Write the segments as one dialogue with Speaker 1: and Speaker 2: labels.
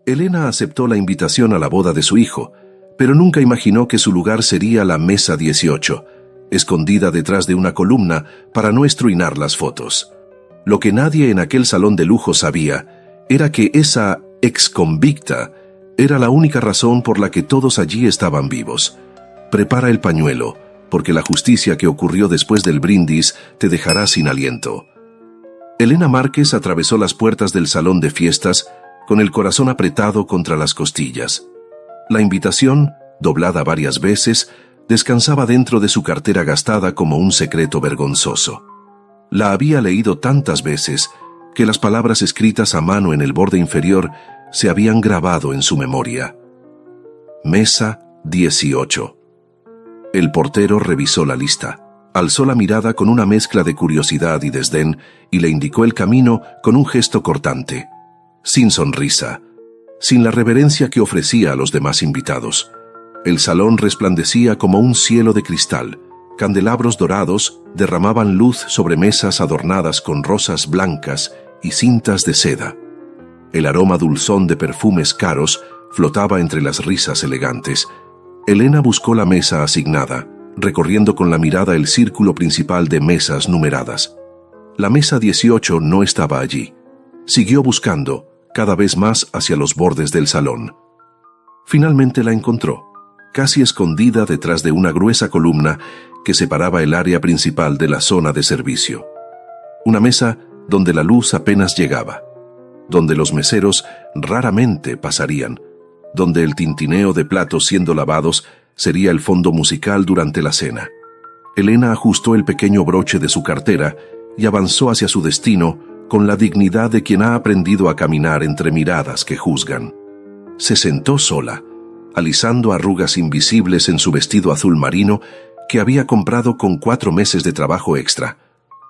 Speaker 1: Elena aceptó la invitación a la boda de su hijo, pero nunca imaginó que su lugar sería la mesa 18, escondida detrás de una columna para no estruinar las fotos. Lo que nadie en aquel salón de lujo sabía era que esa exconvicta era la única razón por la que todos allí estaban vivos. Prepara el pañuelo, porque la justicia que ocurrió después del brindis te dejará sin aliento. Elena Márquez atravesó las puertas del salón de fiestas con el corazón apretado contra las costillas. La invitación, doblada varias veces, descansaba dentro de su cartera gastada como un secreto vergonzoso. La había leído tantas veces que las palabras escritas a mano en el borde inferior se habían grabado en su memoria. Mesa 18. El portero revisó la lista. Alzó la mirada con una mezcla de curiosidad y desdén y le indicó el camino con un gesto cortante, sin sonrisa, sin la reverencia que ofrecía a los demás invitados. El salón resplandecía como un cielo de cristal. Candelabros dorados derramaban luz sobre mesas adornadas con rosas blancas y cintas de seda. El aroma dulzón de perfumes caros flotaba entre las risas elegantes. Elena buscó la mesa asignada, recorriendo con la mirada el círculo principal de mesas numeradas. La mesa 18 no estaba allí. Siguió buscando, cada vez más hacia los bordes del salón. Finalmente la encontró, casi escondida detrás de una gruesa columna que separaba el área principal de la zona de servicio. Una mesa donde la luz apenas llegaba, donde los meseros raramente pasarían, donde el tintineo de platos siendo lavados sería el fondo musical durante la cena. Elena ajustó el pequeño broche de su cartera y avanzó hacia su destino con la dignidad de quien ha aprendido a caminar entre miradas que juzgan. Se sentó sola, alisando arrugas invisibles en su vestido azul marino que había comprado con 4 meses de trabajo extra.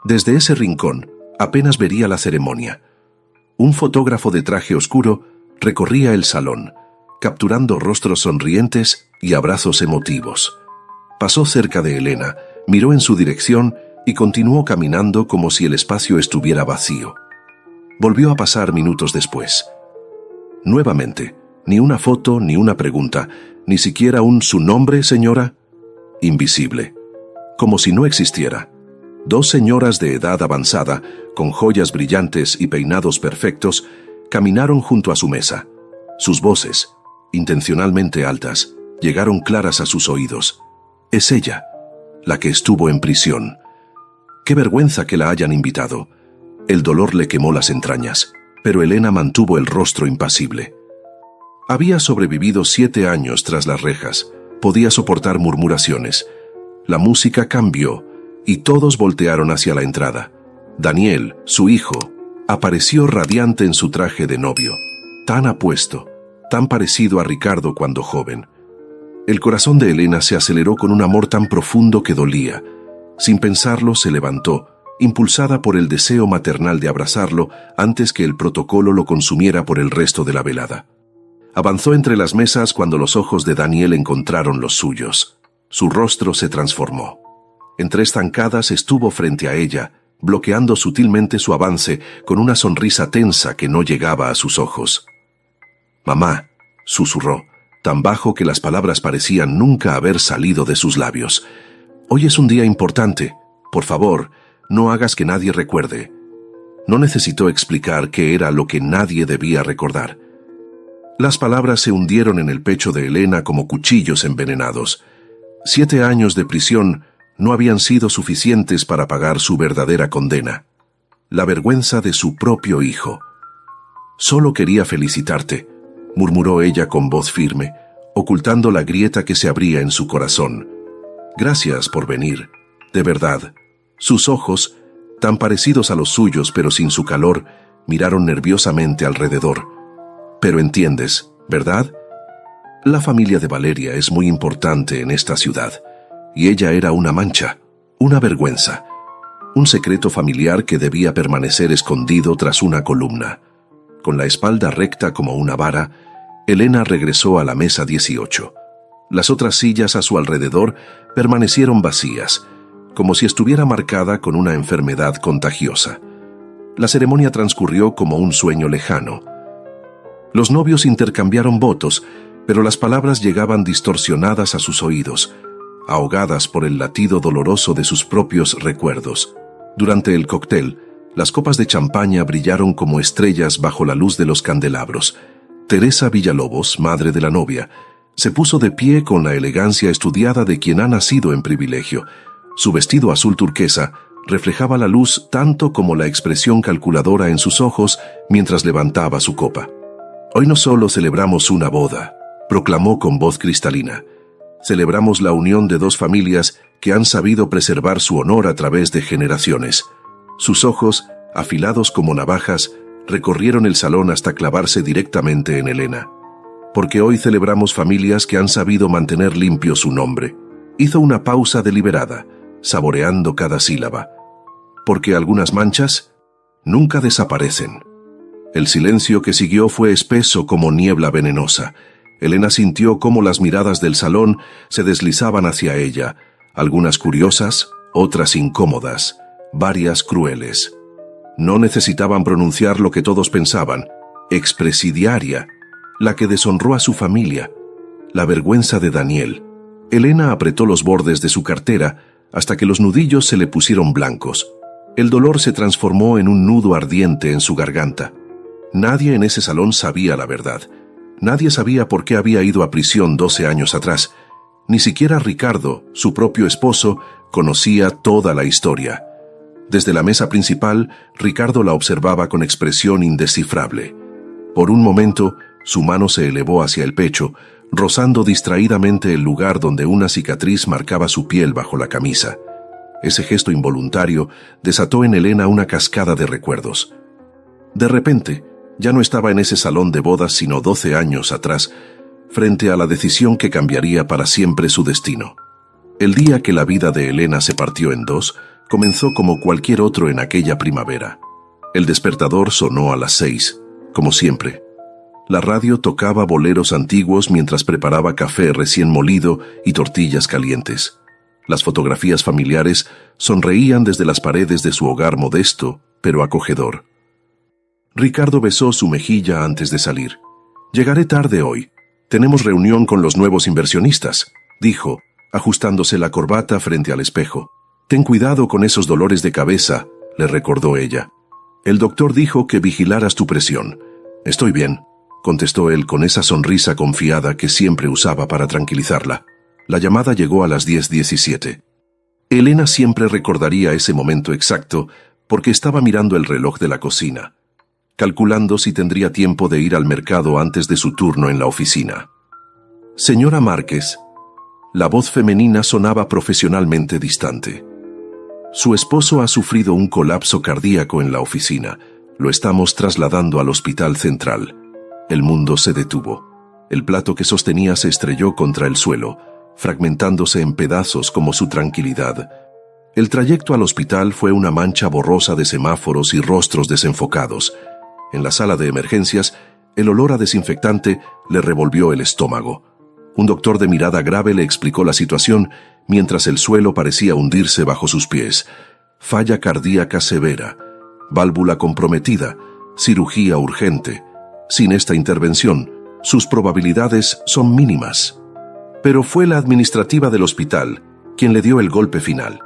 Speaker 1: Desde ese rincón apenas vería la ceremonia. Un fotógrafo de traje oscuro recorría el salón, capturando rostros sonrientes y abrazos emotivos. Pasó cerca de Elena, miró en su dirección y continuó caminando como si el espacio estuviera vacío. Volvió a pasar minutos después. Nuevamente, ni una foto, ni una pregunta, ni siquiera un «¿Su nombre, señora?» Invisible. Como si no existiera. 2 señoras de edad avanzada, con joyas brillantes y peinados perfectos, caminaron junto a su mesa. Sus voces, intencionalmente altas, llegaron claras a sus oídos. Es ella, la que estuvo en prisión. Qué vergüenza que la hayan invitado. El dolor le quemó las entrañas, pero Elena mantuvo el rostro impasible. Había sobrevivido 7 años tras las rejas. Podía soportar murmuraciones. La música cambió y todos voltearon hacia la entrada. Daniel, su hijo, apareció radiante en su traje de novio, tan apuesto, tan parecido a Ricardo cuando joven. El corazón de Elena se aceleró con un amor tan profundo que dolía. Sin pensarlo, se levantó, impulsada por el deseo maternal de abrazarlo antes que el protocolo lo consumiera por el resto de la velada. Avanzó entre las mesas cuando los ojos de Daniel encontraron los suyos. Su rostro se transformó. En 3 zancadas estuvo frente a ella, bloqueando sutilmente su avance con una sonrisa tensa que no llegaba a sus ojos. «Mamá», susurró, tan bajo que las palabras parecían nunca haber salido de sus labios. «Hoy es un día importante. Por favor, no hagas que nadie recuerde». No necesitó explicar qué era lo que nadie debía recordar. Las palabras se hundieron en el pecho de Elena como cuchillos envenenados. 7 años de prisión no habían sido suficientes para pagar su verdadera condena. La vergüenza de su propio hijo. «Solo quería felicitarte», murmuró ella con voz firme, ocultando la grieta que se abría en su corazón. «Gracias por venir, de verdad». Sus ojos, tan parecidos a los suyos pero sin su calor, miraron nerviosamente alrededor. «Pero entiendes, ¿verdad? La familia de Valeria es muy importante en esta ciudad, y ella era una mancha, una vergüenza, un secreto familiar que debía permanecer escondido tras una columna». Con la espalda recta como una vara, Elena regresó a la mesa 18. Las otras sillas a su alrededor permanecieron vacías, como si estuviera marcada con una enfermedad contagiosa. La ceremonia transcurrió como un sueño lejano. Los novios intercambiaron votos, pero las palabras llegaban distorsionadas a sus oídos, ahogadas por el latido doloroso de sus propios recuerdos. Durante el cóctel, las copas de champaña brillaron como estrellas bajo la luz de los candelabros. Teresa Villalobos, madre de la novia, se puso de pie con la elegancia estudiada de quien ha nacido en privilegio. Su vestido azul turquesa reflejaba la luz tanto como la expresión calculadora en sus ojos mientras levantaba su copa. «Hoy no solo celebramos una boda», proclamó con voz cristalina. «Celebramos la unión de dos familias que han sabido preservar su honor a través de generaciones». Sus ojos, afilados como navajas, recorrieron el salón hasta clavarse directamente en Elena. «Porque hoy celebramos familias que han sabido mantener limpio su nombre». Hizo una pausa deliberada, saboreando cada sílaba. «Porque algunas manchas nunca desaparecen». El silencio que siguió fue espeso como niebla venenosa. Elena sintió cómo las miradas del salón se deslizaban hacia ella, algunas curiosas, otras incómodas, varias crueles. No necesitaban pronunciar lo que todos pensaban. Expresidiaria, la que deshonró a su familia, la vergüenza de Daniel. Elena apretó los bordes de su cartera hasta que los nudillos se le pusieron blancos. El dolor se transformó en un nudo ardiente en su garganta. Nadie en ese salón sabía la verdad. Nadie sabía por qué había ido a prisión 12 años atrás. Ni siquiera Ricardo, su propio esposo, conocía toda la historia. Desde la mesa principal, Ricardo la observaba con expresión indescifrable. Por un momento, su mano se elevó hacia el pecho, rozando distraídamente el lugar donde una cicatriz marcaba su piel bajo la camisa. Ese gesto involuntario desató en Elena una cascada de recuerdos. De repente, ya no estaba en ese salón de bodas sino 12 años atrás, frente a la decisión que cambiaría para siempre su destino. El día que la vida de Elena se partió en dos, comenzó como cualquier otro en aquella primavera. El despertador sonó a las 6, como siempre. La radio tocaba boleros antiguos mientras preparaba café recién molido y tortillas calientes. Las fotografías familiares sonreían desde las paredes de su hogar modesto, pero acogedor. Ricardo besó su mejilla antes de salir. «Llegaré tarde hoy. Tenemos reunión con los nuevos inversionistas», dijo, ajustándose la corbata frente al espejo. «Ten cuidado con esos dolores de cabeza», le recordó ella. «El doctor dijo que vigilaras tu presión». «Estoy bien», contestó él con esa sonrisa confiada que siempre usaba para tranquilizarla. La llamada llegó a las 10:17. Elena siempre recordaría ese momento exacto porque estaba mirando el reloj de la cocina, calculando si tendría tiempo de ir al mercado antes de su turno en la oficina. «Señora Márquez». La voz femenina sonaba profesionalmente distante. «Su esposo ha sufrido un colapso cardíaco en la oficina. Lo estamos trasladando al hospital central». El mundo se detuvo. El plato que sostenía se estrelló contra el suelo, fragmentándose en pedazos como su tranquilidad. El trayecto al hospital fue una mancha borrosa de semáforos y rostros desenfocados. En la sala de emergencias, el olor a desinfectante le revolvió el estómago. Un doctor de mirada grave le explicó la situación mientras el suelo parecía hundirse bajo sus pies. Falla cardíaca severa, válvula comprometida, cirugía urgente. Sin esta intervención, sus probabilidades son mínimas. Pero fue la administrativa del hospital quien le dio el golpe final.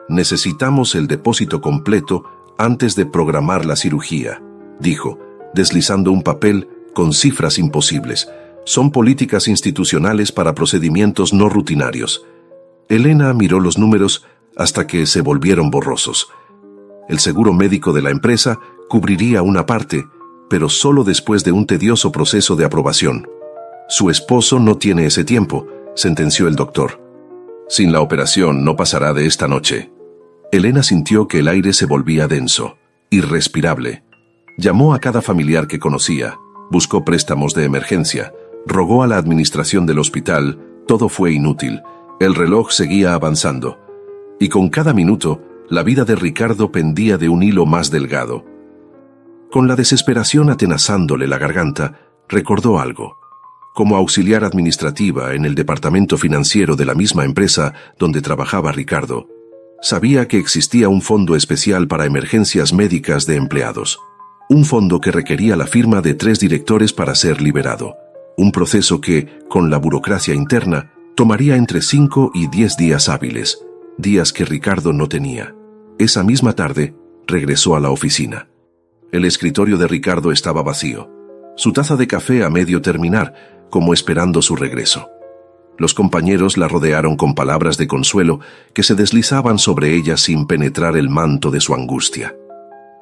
Speaker 1: «Necesitamos el depósito completo antes de programar la cirugía», dijo, deslizando un papel con cifras imposibles. «Son políticas institucionales para procedimientos no rutinarios». Elena miró los números hasta que se volvieron borrosos. El seguro médico de la empresa cubriría una parte, pero solo después de un tedioso proceso de aprobación. «Su esposo no tiene ese tiempo», sentenció el doctor. «Sin la operación no pasará de esta noche». Elena sintió que el aire se volvía denso, irrespirable. Llamó a cada familiar que conocía, buscó préstamos de emergencia, rogó a la administración del hospital. Todo fue inútil. El reloj seguía avanzando. Y con cada minuto, la vida de Ricardo pendía de un hilo más delgado. Con la desesperación atenazándole la garganta, recordó algo. Como auxiliar administrativa en el departamento financiero de la misma empresa donde trabajaba Ricardo, sabía que existía un fondo especial para emergencias médicas de empleados. Un fondo que requería la firma de 3 directores para ser liberado. Un proceso que, con la burocracia interna, tomaría entre 5 y 10 días hábiles, días que Ricardo no tenía. Esa misma tarde, regresó a la oficina. El escritorio de Ricardo estaba vacío, su taza de café a medio terminar, como esperando su regreso. Los compañeros la rodearon con palabras de consuelo que se deslizaban sobre ella sin penetrar el manto de su angustia.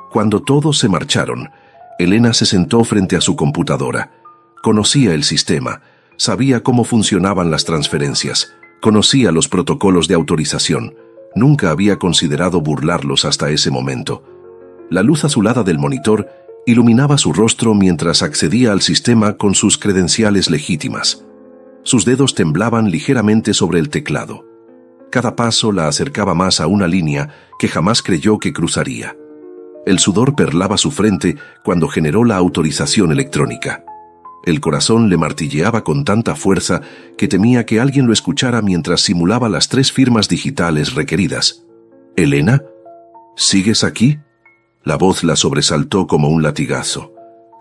Speaker 1: Cuando todos se marcharon, Elena se sentó frente a su computadora. Conocía el sistema, sabía cómo funcionaban las transferencias, conocía los protocolos de autorización. Nunca había considerado burlarlos hasta ese momento. La luz azulada del monitor iluminaba su rostro mientras accedía al sistema con sus credenciales legítimas. Sus dedos temblaban ligeramente sobre el teclado. Cada paso la acercaba más a una línea que jamás creyó que cruzaría. El sudor perlaba su frente cuando generó la autorización electrónica. El corazón le martilleaba con tanta fuerza que temía que alguien lo escuchara mientras simulaba las 3 firmas digitales requeridas. «¿Elena? ¿Sigues aquí?» La voz la sobresaltó como un latigazo.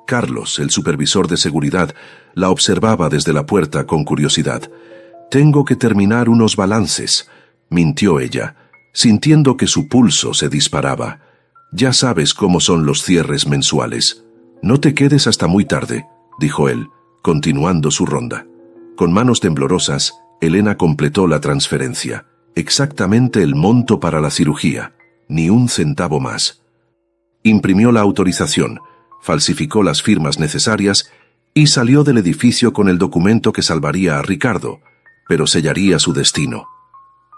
Speaker 1: Carlos, el supervisor de seguridad, la observaba desde la puerta con curiosidad. «Tengo que terminar unos balances», mintió ella, sintiendo que su pulso se disparaba. «Ya sabes cómo son los cierres mensuales. No te quedes hasta muy tarde», dijo él, continuando su ronda. Con manos temblorosas, Elena completó la transferencia. Exactamente el monto para la cirugía, ni un centavo más. Imprimió la autorización, falsificó las firmas necesarias y salió del edificio con el documento que salvaría a Ricardo, pero sellaría su destino.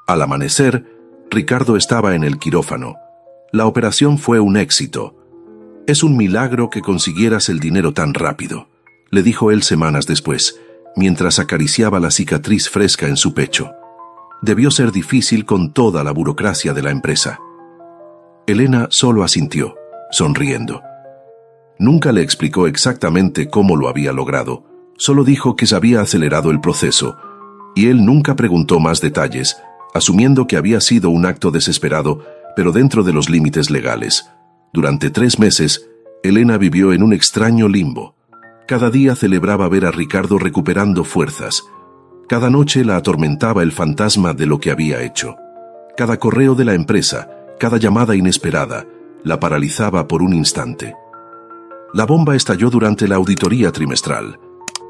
Speaker 1: Al amanecer, Ricardo estaba en el quirófano. La operación fue un éxito. «Es un milagro que consiguieras el dinero tan rápido», le dijo él semanas después, mientras acariciaba la cicatriz fresca en su pecho. Debió ser difícil con toda la burocracia de la empresa. Elena solo asintió, sonriendo. Nunca le explicó exactamente cómo lo había logrado, solo dijo que se había acelerado el proceso, y él nunca preguntó más detalles, asumiendo que había sido un acto desesperado, pero dentro de los límites legales. Durante 3 meses, Elena vivió en un extraño limbo. Cada día celebraba ver a Ricardo recuperando fuerzas. Cada noche la atormentaba el fantasma de lo que había hecho. Cada correo de la empresa, cada llamada inesperada, la paralizaba por un instante. La bomba estalló durante la auditoría trimestral.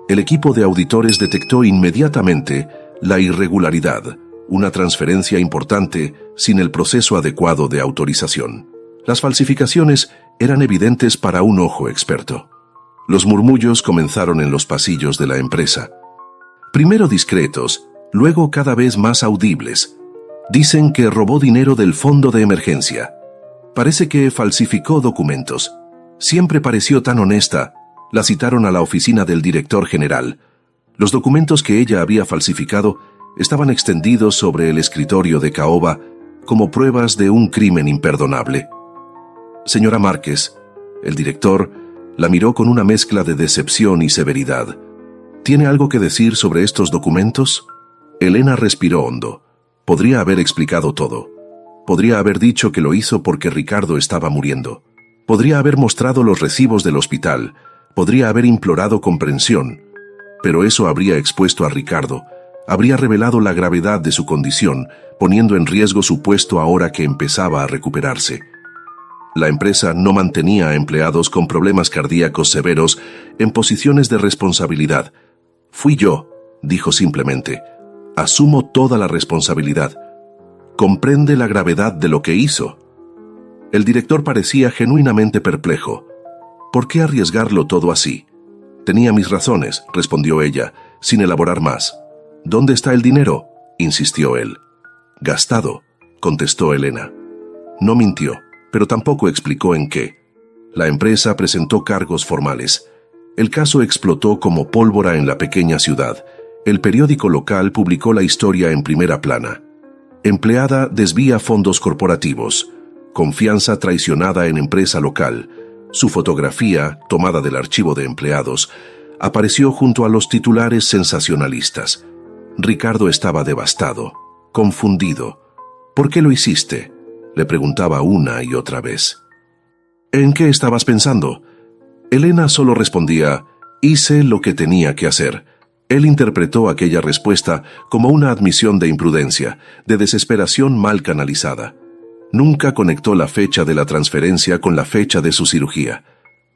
Speaker 1: El equipo de auditores detectó inmediatamente la irregularidad, una transferencia importante sin el proceso adecuado de autorización. Las falsificaciones eran evidentes para un ojo experto. Los murmullos comenzaron en los pasillos de la empresa. Primero discretos, luego cada vez más audibles. Dicen que robó dinero del fondo de emergencia. Parece que falsificó documentos. Siempre pareció tan honesta. La citaron a la oficina del director general. Los documentos que ella había falsificado estaban extendidos sobre el escritorio de Caoba como pruebas de un crimen imperdonable. Señora Márquez, el director, la miró con una mezcla de decepción y severidad. ¿Tiene algo que decir sobre estos documentos? Elena respiró hondo. Podría haber explicado todo. Podría haber dicho que lo hizo porque Ricardo estaba muriendo. Podría haber mostrado los recibos del hospital. Podría haber implorado comprensión. Pero eso habría expuesto a Ricardo. Habría revelado la gravedad de su condición, poniendo en riesgo su puesto ahora que empezaba a recuperarse. La empresa no mantenía a empleados con problemas cardíacos severos en posiciones de responsabilidad. «Fui yo», dijo simplemente. «Asumo toda la responsabilidad. ¿Comprende la gravedad de lo que hizo?» El director parecía genuinamente perplejo. «¿Por qué arriesgarlo todo así?» «Tenía mis razones», respondió ella, sin elaborar más. «¿Dónde está el dinero?», insistió él. «Gastado», contestó Elena. No mintió, pero tampoco explicó en qué. La empresa presentó cargos formales. El caso explotó como pólvora en la pequeña ciudad. El periódico local publicó la historia en primera plana. Empleada desvía fondos corporativos. Confianza traicionada en empresa local. Su fotografía, tomada del archivo de empleados, apareció junto a los titulares sensacionalistas. Ricardo estaba devastado, confundido. «¿Por qué lo hiciste?», le preguntaba una y otra vez. «¿En qué estabas pensando?», Elena solo respondía: «Hice lo que tenía que hacer». Él interpretó aquella respuesta como una admisión de imprudencia, de desesperación mal canalizada. Nunca conectó la fecha de la transferencia con la fecha de su cirugía.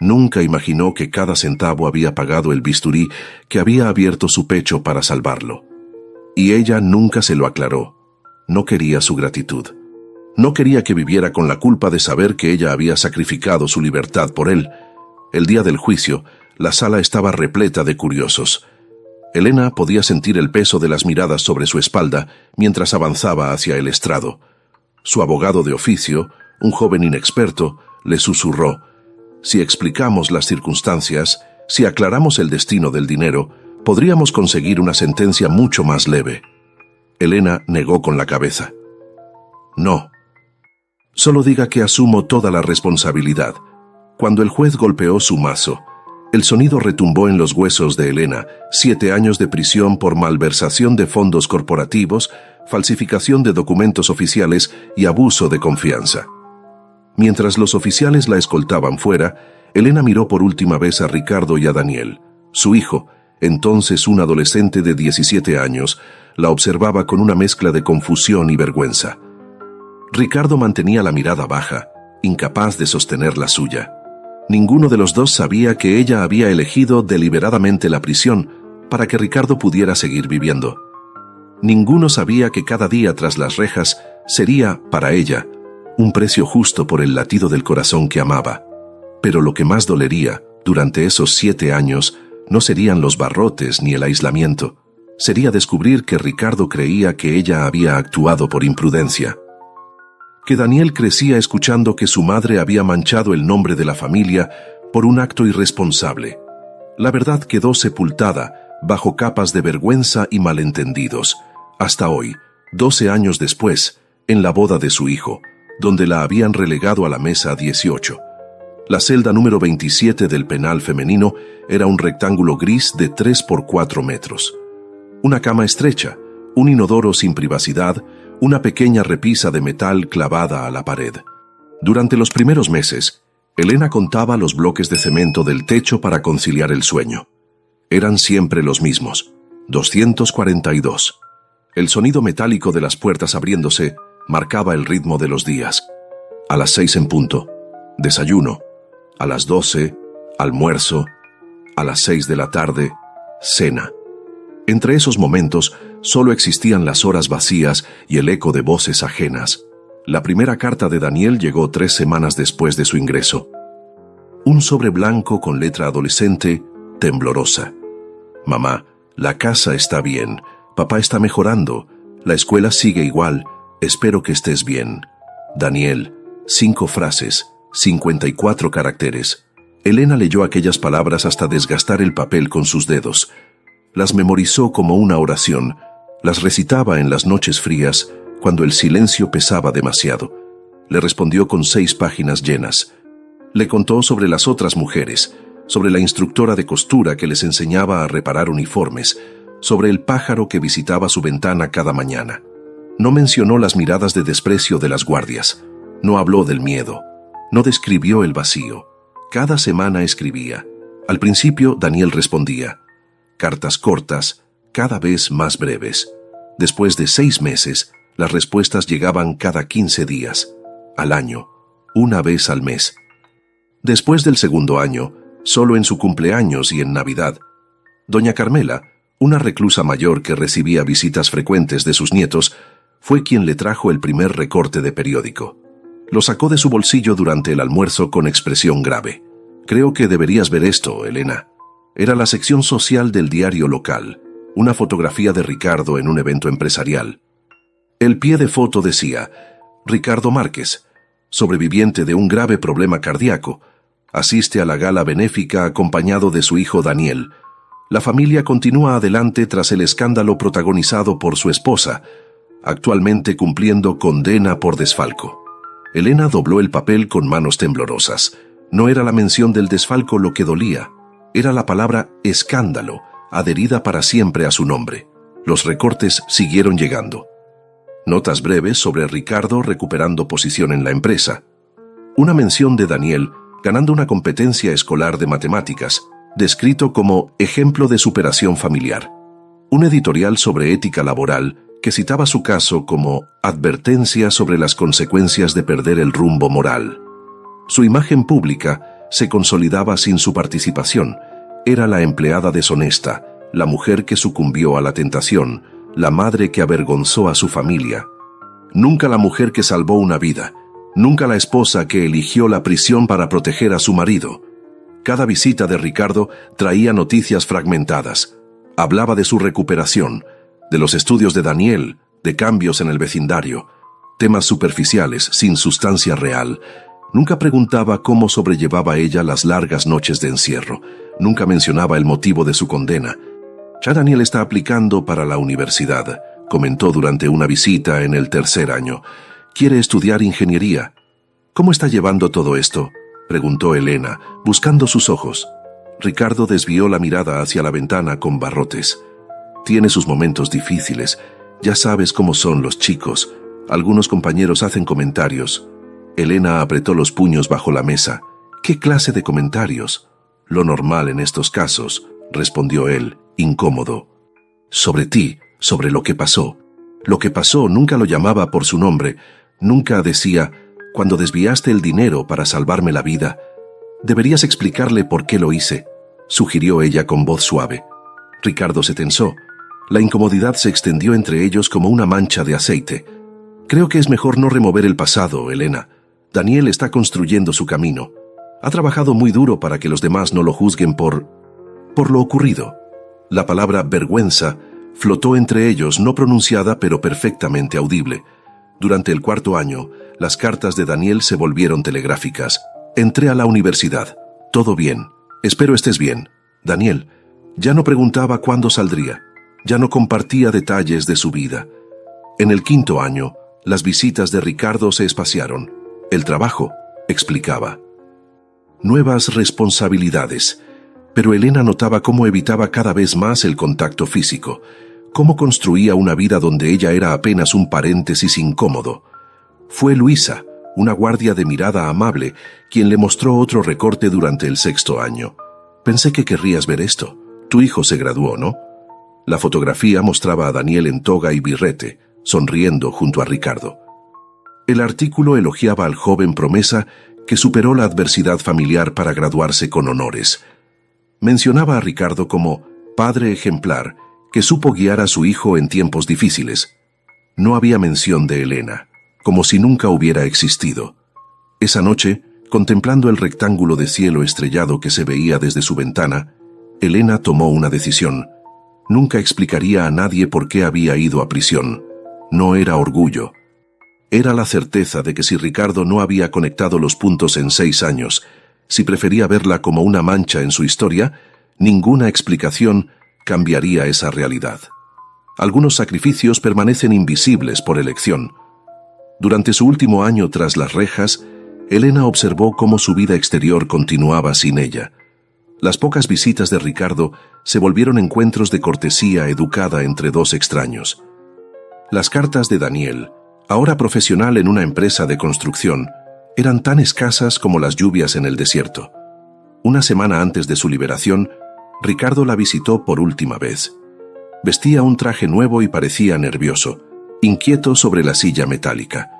Speaker 1: Nunca imaginó que cada centavo había pagado el bisturí que había abierto su pecho para salvarlo. Y ella nunca se lo aclaró. No quería su gratitud. No quería que viviera con la culpa de saber que ella había sacrificado su libertad por él. El día del juicio, la sala estaba repleta de curiosos. Elena podía sentir el peso de las miradas sobre su espalda mientras avanzaba hacia el estrado. Su abogado de oficio, un joven inexperto, le susurró: «Si explicamos las circunstancias, si aclaramos el destino del dinero, podríamos conseguir una sentencia mucho más leve». Elena negó con la cabeza. «No. Solo diga que asumo toda la responsabilidad». Cuando el juez golpeó su mazo, el sonido retumbó en los huesos de Elena: 7 años de prisión por malversación de fondos corporativos, falsificación de documentos oficiales y abuso de confianza. Mientras los oficiales la escoltaban fuera, Elena miró por última vez a Ricardo y a Daniel. Su hijo, entonces un adolescente de 17 años, la observaba con una mezcla de confusión y vergüenza. Ricardo mantenía la mirada baja, incapaz de sostener la suya. Ninguno de los dos sabía que ella había elegido deliberadamente la prisión para que Ricardo pudiera seguir viviendo. Ninguno sabía que cada día tras las rejas sería, para ella, un precio justo por el latido del corazón que amaba. Pero lo que más dolería, durante esos 7 años, no serían los barrotes ni el aislamiento. Sería descubrir que Ricardo creía que ella había actuado por imprudencia. Que Daniel crecía escuchando que su madre había manchado el nombre de la familia por un acto irresponsable. La verdad quedó sepultada bajo capas de vergüenza y malentendidos, hasta hoy, 12 años después, en la boda de su hijo, donde la habían relegado a la mesa 18. La celda número 27 del penal femenino era un rectángulo gris de 3 por 4 metros. Una cama estrecha, un inodoro sin privacidad, una pequeña repisa de metal clavada a la pared. Durante los primeros meses, Elena contaba los bloques de cemento del techo para conciliar el sueño. Eran siempre los mismos: 242. El sonido metálico de las puertas abriéndose marcaba el ritmo de los días. A las 6 en punto, desayuno. A las 12, almuerzo. A las 6 de la tarde, cena. Entre esos momentos solo existían las horas vacías y el eco de voces ajenas. La primera carta de Daniel llegó 3 semanas después de su ingreso. Un sobre blanco con letra adolescente, temblorosa. «Mamá, la casa está bien, papá está mejorando, la escuela sigue igual, espero que estés bien. Daniel». 5 frases, 54 caracteres. Elena leyó aquellas palabras hasta desgastar el papel con sus dedos. Las memorizó como una oración, las recitaba en las noches frías, cuando el silencio pesaba demasiado. Le respondió con 6 páginas llenas. Le contó sobre las otras mujeres, sobre la instructora de costura que les enseñaba a reparar uniformes, sobre el pájaro que visitaba su ventana cada mañana. No mencionó las miradas de desprecio de las guardias. No habló del miedo. No describió el vacío. Cada semana escribía. Al principio, Daniel respondía. Cartas cortas, cada vez más breves. Después de 6 meses, las respuestas llegaban cada 15 días, al año, una vez al mes. Después del segundo año, solo en su cumpleaños y en Navidad, doña Carmela, una reclusa mayor que recibía visitas frecuentes de sus nietos, fue quien le trajo el primer recorte de periódico. Lo sacó de su bolsillo durante el almuerzo con expresión grave. «Creo que deberías ver esto, Elena». Era la sección social del diario local, una fotografía de Ricardo en un evento empresarial. El pie de foto decía: Ricardo Márquez, sobreviviente de un grave problema cardíaco, asiste a la gala benéfica acompañado de su hijo Daniel. La familia continúa adelante tras el escándalo protagonizado por su esposa, actualmente cumpliendo condena por desfalco. Elena dobló el papel con manos temblorosas. No era la mención del desfalco lo que dolía. Era la palabra escándalo, adherida para siempre a su nombre. Los recortes siguieron llegando. Notas breves sobre Ricardo recuperando posición en la empresa. Una mención de Daniel ganando una competencia escolar de matemáticas, descrito como ejemplo de superación familiar. Un editorial sobre ética laboral que citaba su caso como advertencia sobre las consecuencias de perder el rumbo moral. Su imagen pública se consolidaba sin su participación. Era la empleada deshonesta, la mujer que sucumbió a la tentación, la madre que avergonzó a su familia. Nunca la mujer que salvó una vida, nunca la esposa que eligió la prisión para proteger a su marido. Cada visita de Ricardo traía noticias fragmentadas. Hablaba de su recuperación, de los estudios de Daniel, de cambios en el vecindario, temas superficiales, sin sustancia real. Nunca preguntaba cómo sobrellevaba ella las largas noches de encierro. Nunca mencionaba el motivo de su condena. Ya Daniel está aplicando para la universidad, comentó durante una visita en el 3er año. Quiere estudiar ingeniería. ¿Cómo está llevando todo esto?, preguntó Elena, buscando sus ojos. Ricardo desvió la mirada hacia la ventana con barrotes. Tiene sus momentos difíciles. Ya sabes cómo son los chicos. Algunos compañeros hacen comentarios. Elena apretó los puños bajo la mesa. ¿Qué clase de comentarios? Lo normal en estos casos, respondió él, incómodo. Sobre ti, sobre lo que pasó. Lo que pasó nunca lo llamaba por su nombre. Nunca decía, cuando desviaste el dinero para salvarme la vida. Deberías explicarle por qué lo hice, sugirió ella con voz suave. Ricardo se tensó. La incomodidad se extendió entre ellos como una mancha de aceite. Creo que es mejor no remover el pasado, Elena. Daniel está construyendo su camino. Ha trabajado muy duro para que los demás no lo juzguen por lo ocurrido. La palabra vergüenza flotó entre ellos, no pronunciada pero perfectamente audible. Durante el 4.º año, las cartas de Daniel se volvieron telegráficas. Entré a la universidad. Todo bien. Espero estés bien. Daniel. Ya no preguntaba cuándo saldría. Ya no compartía detalles de su vida. En el 5.º año, las visitas de Ricardo se espaciaron. El trabajo, explicaba. Nuevas responsabilidades. Pero Elena notaba cómo evitaba cada vez más el contacto físico, cómo construía una vida donde ella era apenas un paréntesis incómodo. Fue Luisa, una guardia de mirada amable, quien le mostró otro recorte durante el 6.º año. Pensé que querrías ver esto. Tu hijo se graduó, ¿no? La fotografía mostraba a Daniel en toga y birrete, sonriendo junto a Ricardo. El artículo elogiaba al joven promesa que superó la adversidad familiar para graduarse con honores. Mencionaba a Ricardo como padre ejemplar que supo guiar a su hijo en tiempos difíciles. No había mención de Elena, como si nunca hubiera existido. Esa noche, contemplando el rectángulo de cielo estrellado que se veía desde su ventana, Elena tomó una decisión. Nunca explicaría a nadie por qué había ido a prisión. No era orgullo. Era la certeza de que si Ricardo no había conectado los puntos en 6 años, si prefería verla como una mancha en su historia, ninguna explicación cambiaría esa realidad. Algunos sacrificios permanecen invisibles por elección. Durante su último año tras las rejas, Elena observó cómo su vida exterior continuaba sin ella. Las pocas visitas de Ricardo se volvieron encuentros de cortesía educada entre dos extraños. Las cartas de Daniel, ahora profesional en una empresa de construcción, eran tan escasas como las lluvias en el desierto. Una semana antes de su liberación, Ricardo la visitó por última vez. Vestía un traje nuevo y parecía nervioso, inquieto sobre la silla metálica.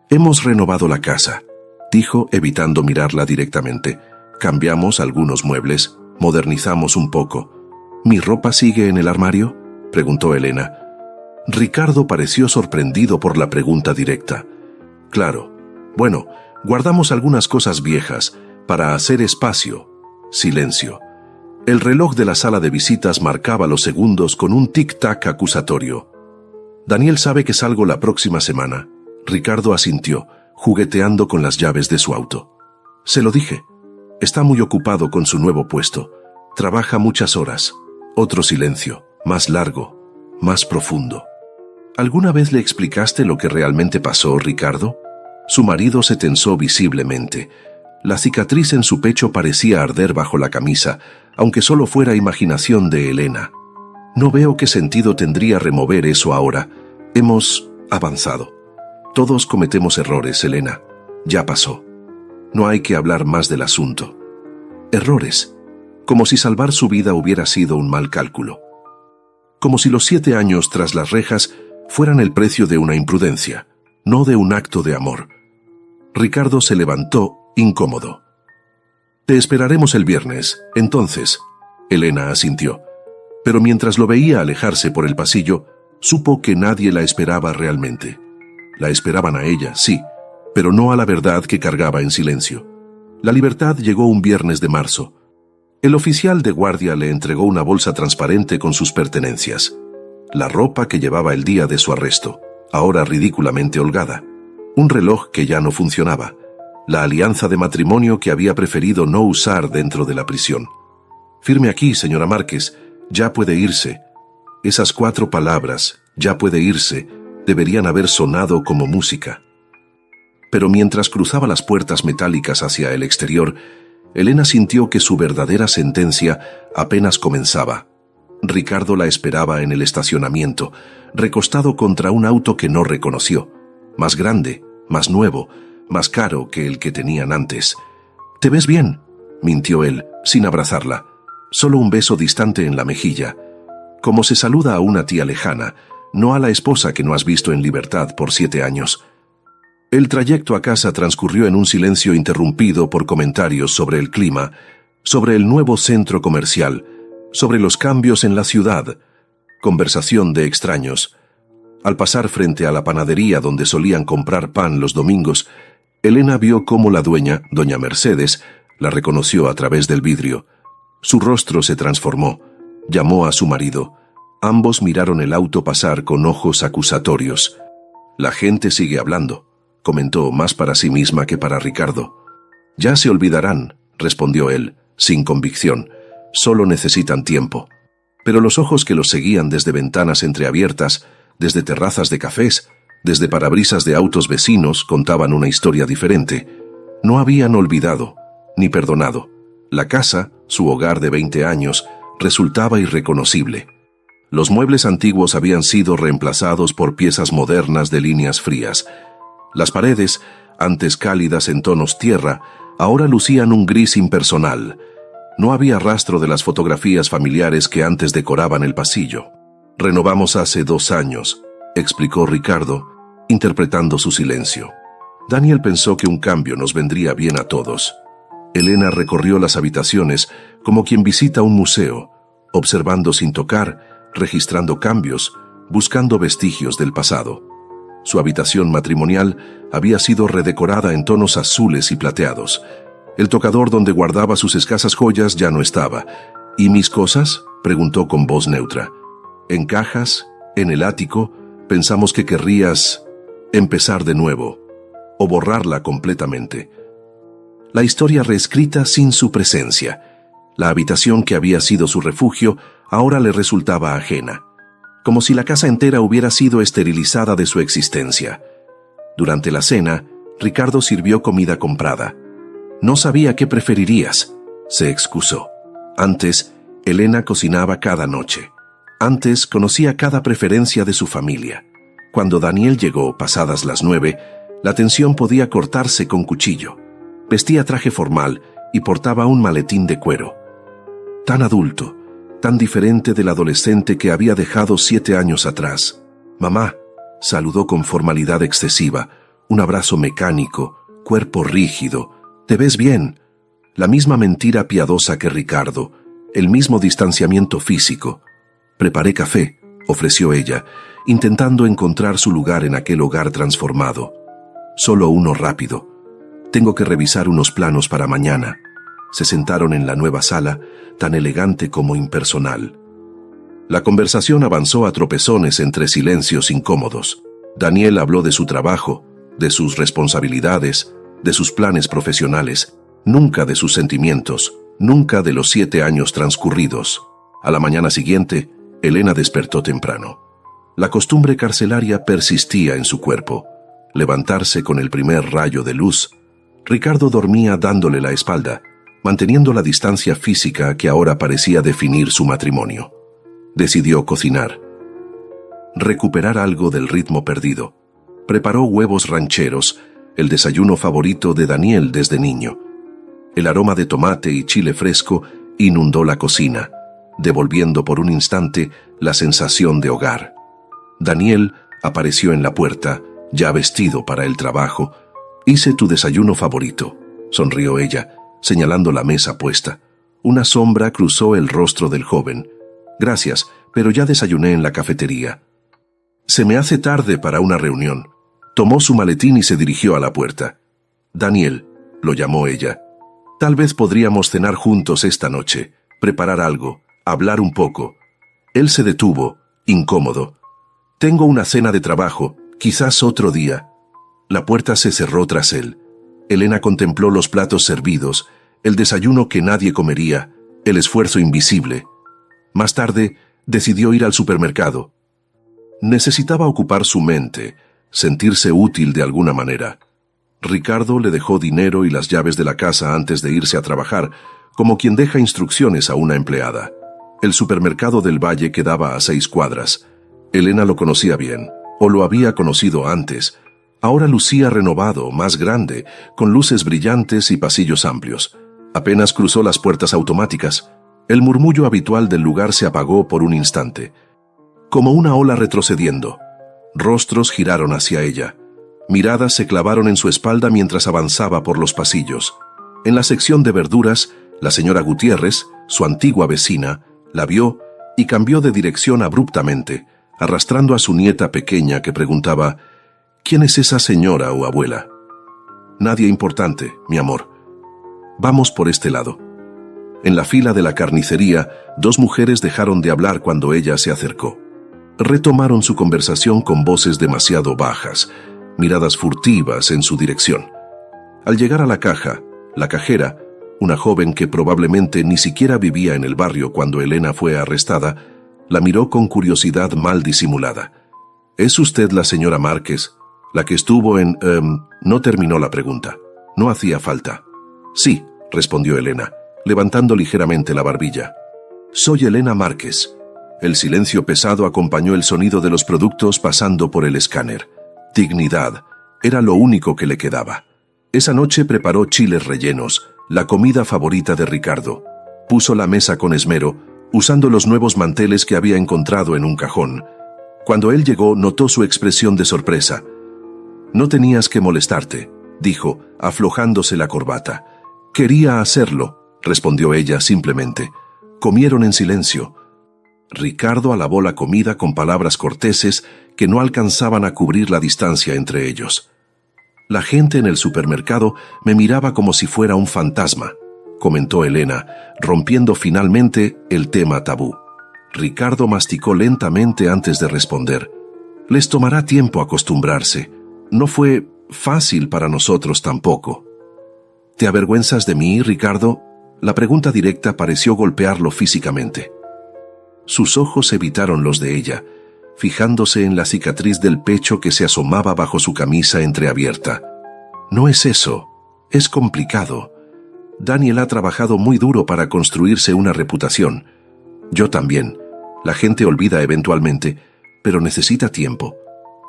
Speaker 1: «Hemos renovado la casa», dijo, evitando mirarla directamente. «Cambiamos algunos muebles, modernizamos un poco». «¿Mi ropa sigue en el armario?», preguntó Elena. Ricardo pareció sorprendido por la pregunta directa. «Claro. Bueno, guardamos algunas cosas viejas para hacer espacio». Silencio. El reloj de la sala de visitas marcaba los segundos con un tic-tac acusatorio. «Daniel sabe que salgo la próxima semana». Ricardo asintió, jugueteando con las llaves de su auto. «Se lo dije. Está muy ocupado con su nuevo puesto. Trabaja muchas horas». Otro silencio, más largo, más profundo. «¿Alguna vez le explicaste lo que realmente pasó, Ricardo?» Su marido se tensó visiblemente. La cicatriz en su pecho parecía arder bajo la camisa, aunque solo fuera imaginación de Elena. «No veo qué sentido tendría remover eso ahora. Hemos avanzado. Todos cometemos errores, Elena. Ya pasó». No hay que hablar más del asunto. Errores. Como si salvar su vida hubiera sido un mal cálculo. Como si los 7 años tras las rejas fueran el precio de una imprudencia, no de un acto de amor. Ricardo se levantó, incómodo. «Te esperaremos el viernes, entonces», Elena asintió. Pero mientras lo veía alejarse por el pasillo, supo que nadie la esperaba realmente. La esperaban a ella, sí, pero no a la verdad que cargaba en silencio. La libertad llegó un viernes de marzo. El oficial de guardia le entregó una bolsa transparente con sus pertenencias. La ropa que llevaba el día de su arresto, ahora ridículamente holgada. Un reloj que ya no funcionaba. La alianza de matrimonio que había preferido no usar dentro de la prisión. «Firme aquí, señora Márquez, ya puede irse». Esas 4 palabras, «ya puede irse», deberían haber sonado como música. Pero mientras cruzaba las puertas metálicas hacia el exterior, Elena sintió que su verdadera sentencia apenas comenzaba. Ricardo la esperaba en el estacionamiento, recostado contra un auto que no reconoció, más grande, más nuevo, más caro que el que tenían antes. «¿Te ves bien?», mintió él, sin abrazarla. Solo un beso distante en la mejilla. Como se saluda a una tía lejana, no a la esposa que no has visto en libertad por 7 años. El trayecto a casa transcurrió en un silencio interrumpido por comentarios sobre el clima, sobre el nuevo centro comercial, sobre los cambios en la ciudad, conversación de extraños. Al pasar frente a la panadería donde solían comprar pan los domingos, Elena vio cómo la dueña, doña Mercedes, la reconoció a través del vidrio. Su rostro se transformó. Llamó a su marido. Ambos miraron el auto pasar con ojos acusatorios. «La gente sigue hablando», comentó, más para sí misma que para Ricardo. «Ya se olvidarán», respondió él, sin convicción. «Solo necesitan tiempo». Pero los ojos que los seguían desde ventanas entreabiertas, desde terrazas de cafés, desde parabrisas de autos vecinos, contaban una historia diferente. No habían olvidado, ni perdonado. La casa, su hogar de 20 años, resultaba irreconocible. Los muebles antiguos habían sido reemplazados por piezas modernas de líneas frías. Las paredes, antes cálidas en tonos tierra, ahora lucían un gris impersonal. No había rastro de las fotografías familiares que antes decoraban el pasillo. «Renovamos hace 2 años», explicó Ricardo, interpretando su silencio. Daniel pensó que un cambio nos vendría bien a todos. Elena recorrió las habitaciones como quien visita un museo, observando sin tocar, registrando cambios, buscando vestigios del pasado. Su habitación matrimonial había sido redecorada en tonos azules y plateados. El tocador donde guardaba sus escasas joyas ya no estaba. «¿Y mis cosas?», preguntó con voz neutra. «¿En cajas? ¿En el ático? Pensamos que querrías empezar de nuevo, o borrarla completamente». La historia reescrita sin su presencia. La habitación que había sido su refugio ahora le resultaba ajena, como si la casa entera hubiera sido esterilizada de su existencia. Durante la cena, Ricardo sirvió comida comprada. «No sabía qué preferirías», se excusó. Antes, Elena cocinaba cada noche. Antes conocía cada preferencia de su familia. Cuando Daniel llegó, pasadas las 9, la tensión podía cortarse con cuchillo. Vestía traje formal y portaba un maletín de cuero. Tan adulto, tan diferente del adolescente que había dejado 7 años atrás. «Mamá», saludó con formalidad excesiva, un abrazo mecánico, cuerpo rígido. «¿Te ves bien?». La misma mentira piadosa que Ricardo, el mismo distanciamiento físico. «Preparé café», ofreció ella, intentando encontrar su lugar en aquel hogar transformado. «Solo uno rápido. Tengo que revisar unos planos para mañana». Se sentaron en la nueva sala, tan elegante como impersonal. La conversación avanzó a tropezones entre silencios incómodos. Daniel habló de su trabajo, de sus responsabilidades, de sus planes profesionales, nunca de sus sentimientos, nunca de los 7 años transcurridos. A la mañana siguiente, Elena despertó temprano. La costumbre carcelaria persistía en su cuerpo. Levantarse con el primer rayo de luz. Ricardo dormía dándole la espalda, manteniendo la distancia física que ahora parecía definir su matrimonio. Decidió cocinar. Recuperar algo del ritmo perdido. Preparó huevos rancheros, el desayuno favorito de Daniel desde niño. El aroma de tomate y chile fresco inundó la cocina, devolviendo por un instante la sensación de hogar. Daniel apareció en la puerta, ya vestido para el trabajo. «Hice tu desayuno favorito», sonrió ella, señalando la mesa puesta. Una sombra cruzó el rostro del joven. «Gracias, pero ya desayuné en la cafetería». «Se me hace tarde para una reunión». Tomó su maletín y se dirigió a la puerta. «Daniel», lo llamó ella. «Tal vez podríamos cenar juntos esta noche, preparar algo, hablar un poco». Él se detuvo, incómodo. «Tengo una cena de trabajo, quizás otro día». La puerta se cerró tras él. Elena contempló los platos servidos, el desayuno que nadie comería, el esfuerzo invisible. Más tarde, decidió ir al supermercado. Necesitaba ocupar su mente, sentirse útil de alguna manera. Ricardo le dejó dinero y las llaves de la casa antes de irse a trabajar, como quien deja instrucciones a una empleada. El supermercado del Valle quedaba a 6 cuadras. Elena lo conocía bien, o lo había conocido antes. Ahora lucía renovado, más grande, con luces brillantes y pasillos amplios. Apenas cruzó las puertas automáticas, el murmullo habitual del lugar se apagó por un instante. Como una ola retrocediendo, rostros giraron hacia ella. Miradas se clavaron en su espalda mientras avanzaba por los pasillos. En la sección de verduras, la señora Gutiérrez, su antigua vecina, la vio y cambió de dirección abruptamente, arrastrando a su nieta pequeña que preguntaba: «¿Quién es esa señora o abuela?» «Nadie importante, mi amor. Vamos por este lado». En la fila de la carnicería, 2 mujeres dejaron de hablar cuando ella se acercó. Retomaron su conversación con voces demasiado bajas, miradas furtivas en su dirección. Al llegar a la caja, la cajera, una joven que probablemente ni siquiera vivía en el barrio cuando Elena fue arrestada, la miró con curiosidad mal disimulada. «¿Es usted la señora Márquez, la que estuvo en...?» No terminó la pregunta. No hacía falta. «Sí», respondió Elena, levantando ligeramente la barbilla. «Soy Elena Márquez». El silencio pesado acompañó el sonido de los productos pasando por el escáner. Dignidad era lo único que le quedaba. Esa noche preparó chiles rellenos, la comida favorita de Ricardo. Puso la mesa con esmero, usando los nuevos manteles que había encontrado en un cajón. Cuando él llegó, notó su expresión de sorpresa. «No tenías que molestarte», dijo, aflojándose la corbata. «Quería hacerlo», respondió ella simplemente. Comieron en silencio. Ricardo alabó la comida con palabras corteses que no alcanzaban a cubrir la distancia entre ellos. «La gente en el supermercado me miraba como si fuera un fantasma», comentó Elena, rompiendo finalmente el tema tabú. Ricardo masticó lentamente antes de responder. «Les tomará tiempo acostumbrarse. No fue fácil para nosotros tampoco». «¿Te avergüenzas de mí, Ricardo?» La pregunta directa pareció golpearlo físicamente. Sus ojos evitaron los de ella, fijándose en la cicatriz del pecho que se asomaba bajo su camisa entreabierta. «No es eso. Es complicado. Daniel ha trabajado muy duro para construirse una reputación. Yo también. La gente olvida eventualmente, pero necesita tiempo.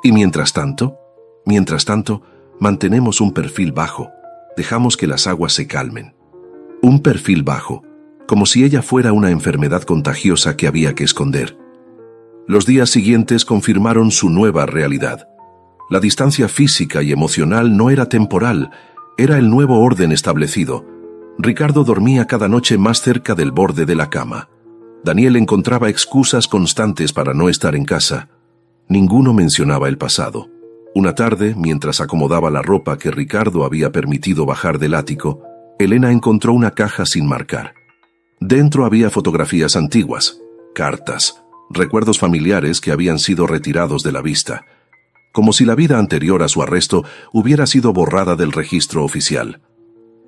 Speaker 1: Y mientras tanto, mantenemos un perfil bajo. Dejamos que las aguas se calmen». Un perfil bajo, como si ella fuera una enfermedad contagiosa que había que esconder. Los días siguientes confirmaron su nueva realidad. La distancia física y emocional no era temporal, era el nuevo orden establecido. Ricardo dormía cada noche más cerca del borde de la cama. Daniel encontraba excusas constantes para no estar en casa. Ninguno mencionaba el pasado. Una tarde, mientras acomodaba la ropa que Ricardo había permitido bajar del ático, Elena encontró una caja sin marcar. Dentro había fotografías antiguas, cartas, recuerdos familiares que habían sido retirados de la vista, como si la vida anterior a su arresto hubiera sido borrada del registro oficial.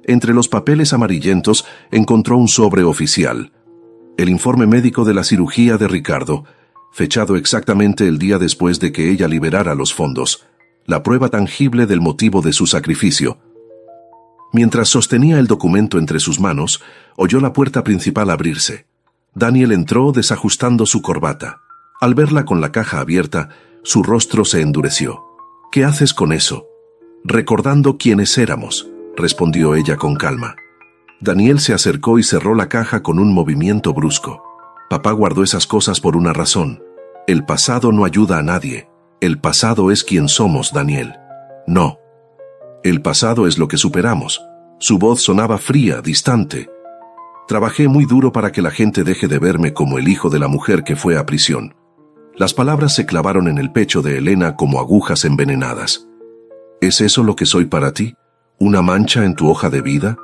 Speaker 1: Entre los papeles amarillentos encontró un sobre oficial, el informe médico de la cirugía de Ricardo, fechado exactamente el día después de que ella liberara los fondos, la prueba tangible del motivo de su sacrificio. Mientras sostenía el documento entre sus manos, oyó la puerta principal abrirse. Daniel entró desajustando su corbata. Al verla con la caja abierta, su rostro se endureció. «¿Qué haces con eso?». Recordando quiénes éramos, respondió ella con calma. Daniel se acercó y cerró la caja con un movimiento brusco. Papá guardó esas cosas por una razón. El pasado no ayuda a nadie. El pasado es quien somos, Daniel. No. El pasado es lo que superamos. Su voz sonaba fría, distante. Trabajé muy duro para que la gente deje de verme como el hijo de la mujer que fue a prisión. Las palabras se clavaron en el pecho de Elena como agujas envenenadas. ¿Es eso lo que soy para ti? ¿Una mancha en tu hoja de vida?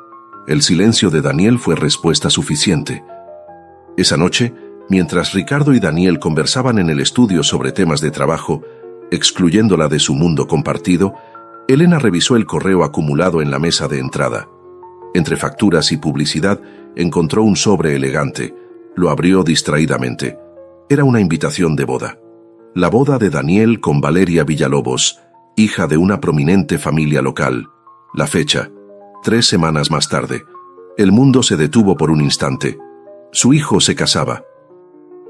Speaker 1: El silencio de Daniel fue respuesta suficiente. Esa noche, mientras Ricardo y Daniel conversaban en el estudio sobre temas de trabajo, excluyéndola de su mundo compartido, Elena revisó el correo acumulado en la mesa de entrada. Entre facturas y publicidad, encontró un sobre elegante. Lo abrió distraídamente. Era una invitación de boda. La boda de Daniel con Valeria Villalobos, hija de una prominente familia local. La fecha, 3 semanas más tarde. El mundo se detuvo por un instante. Su hijo se casaba.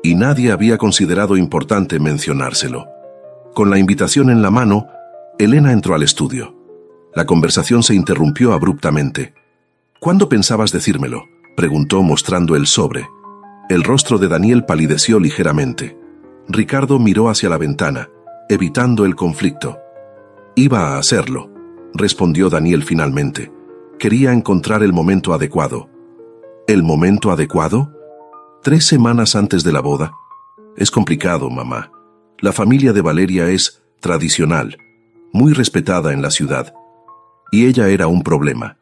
Speaker 1: Y nadie había considerado importante mencionárselo. Con la invitación en la mano, Elena entró al estudio. La conversación se interrumpió abruptamente. ¿Cuándo pensabas decírmelo?, preguntó mostrando el sobre. El rostro de Daniel palideció ligeramente. Ricardo miró hacia la ventana, evitando el conflicto. Iba a hacerlo, respondió Daniel finalmente. Quería encontrar el momento adecuado. ¿El momento adecuado? 3 semanas antes de la boda. Es complicado, mamá. La familia de Valeria es tradicional, muy respetada en la ciudad. Y ella era un problema,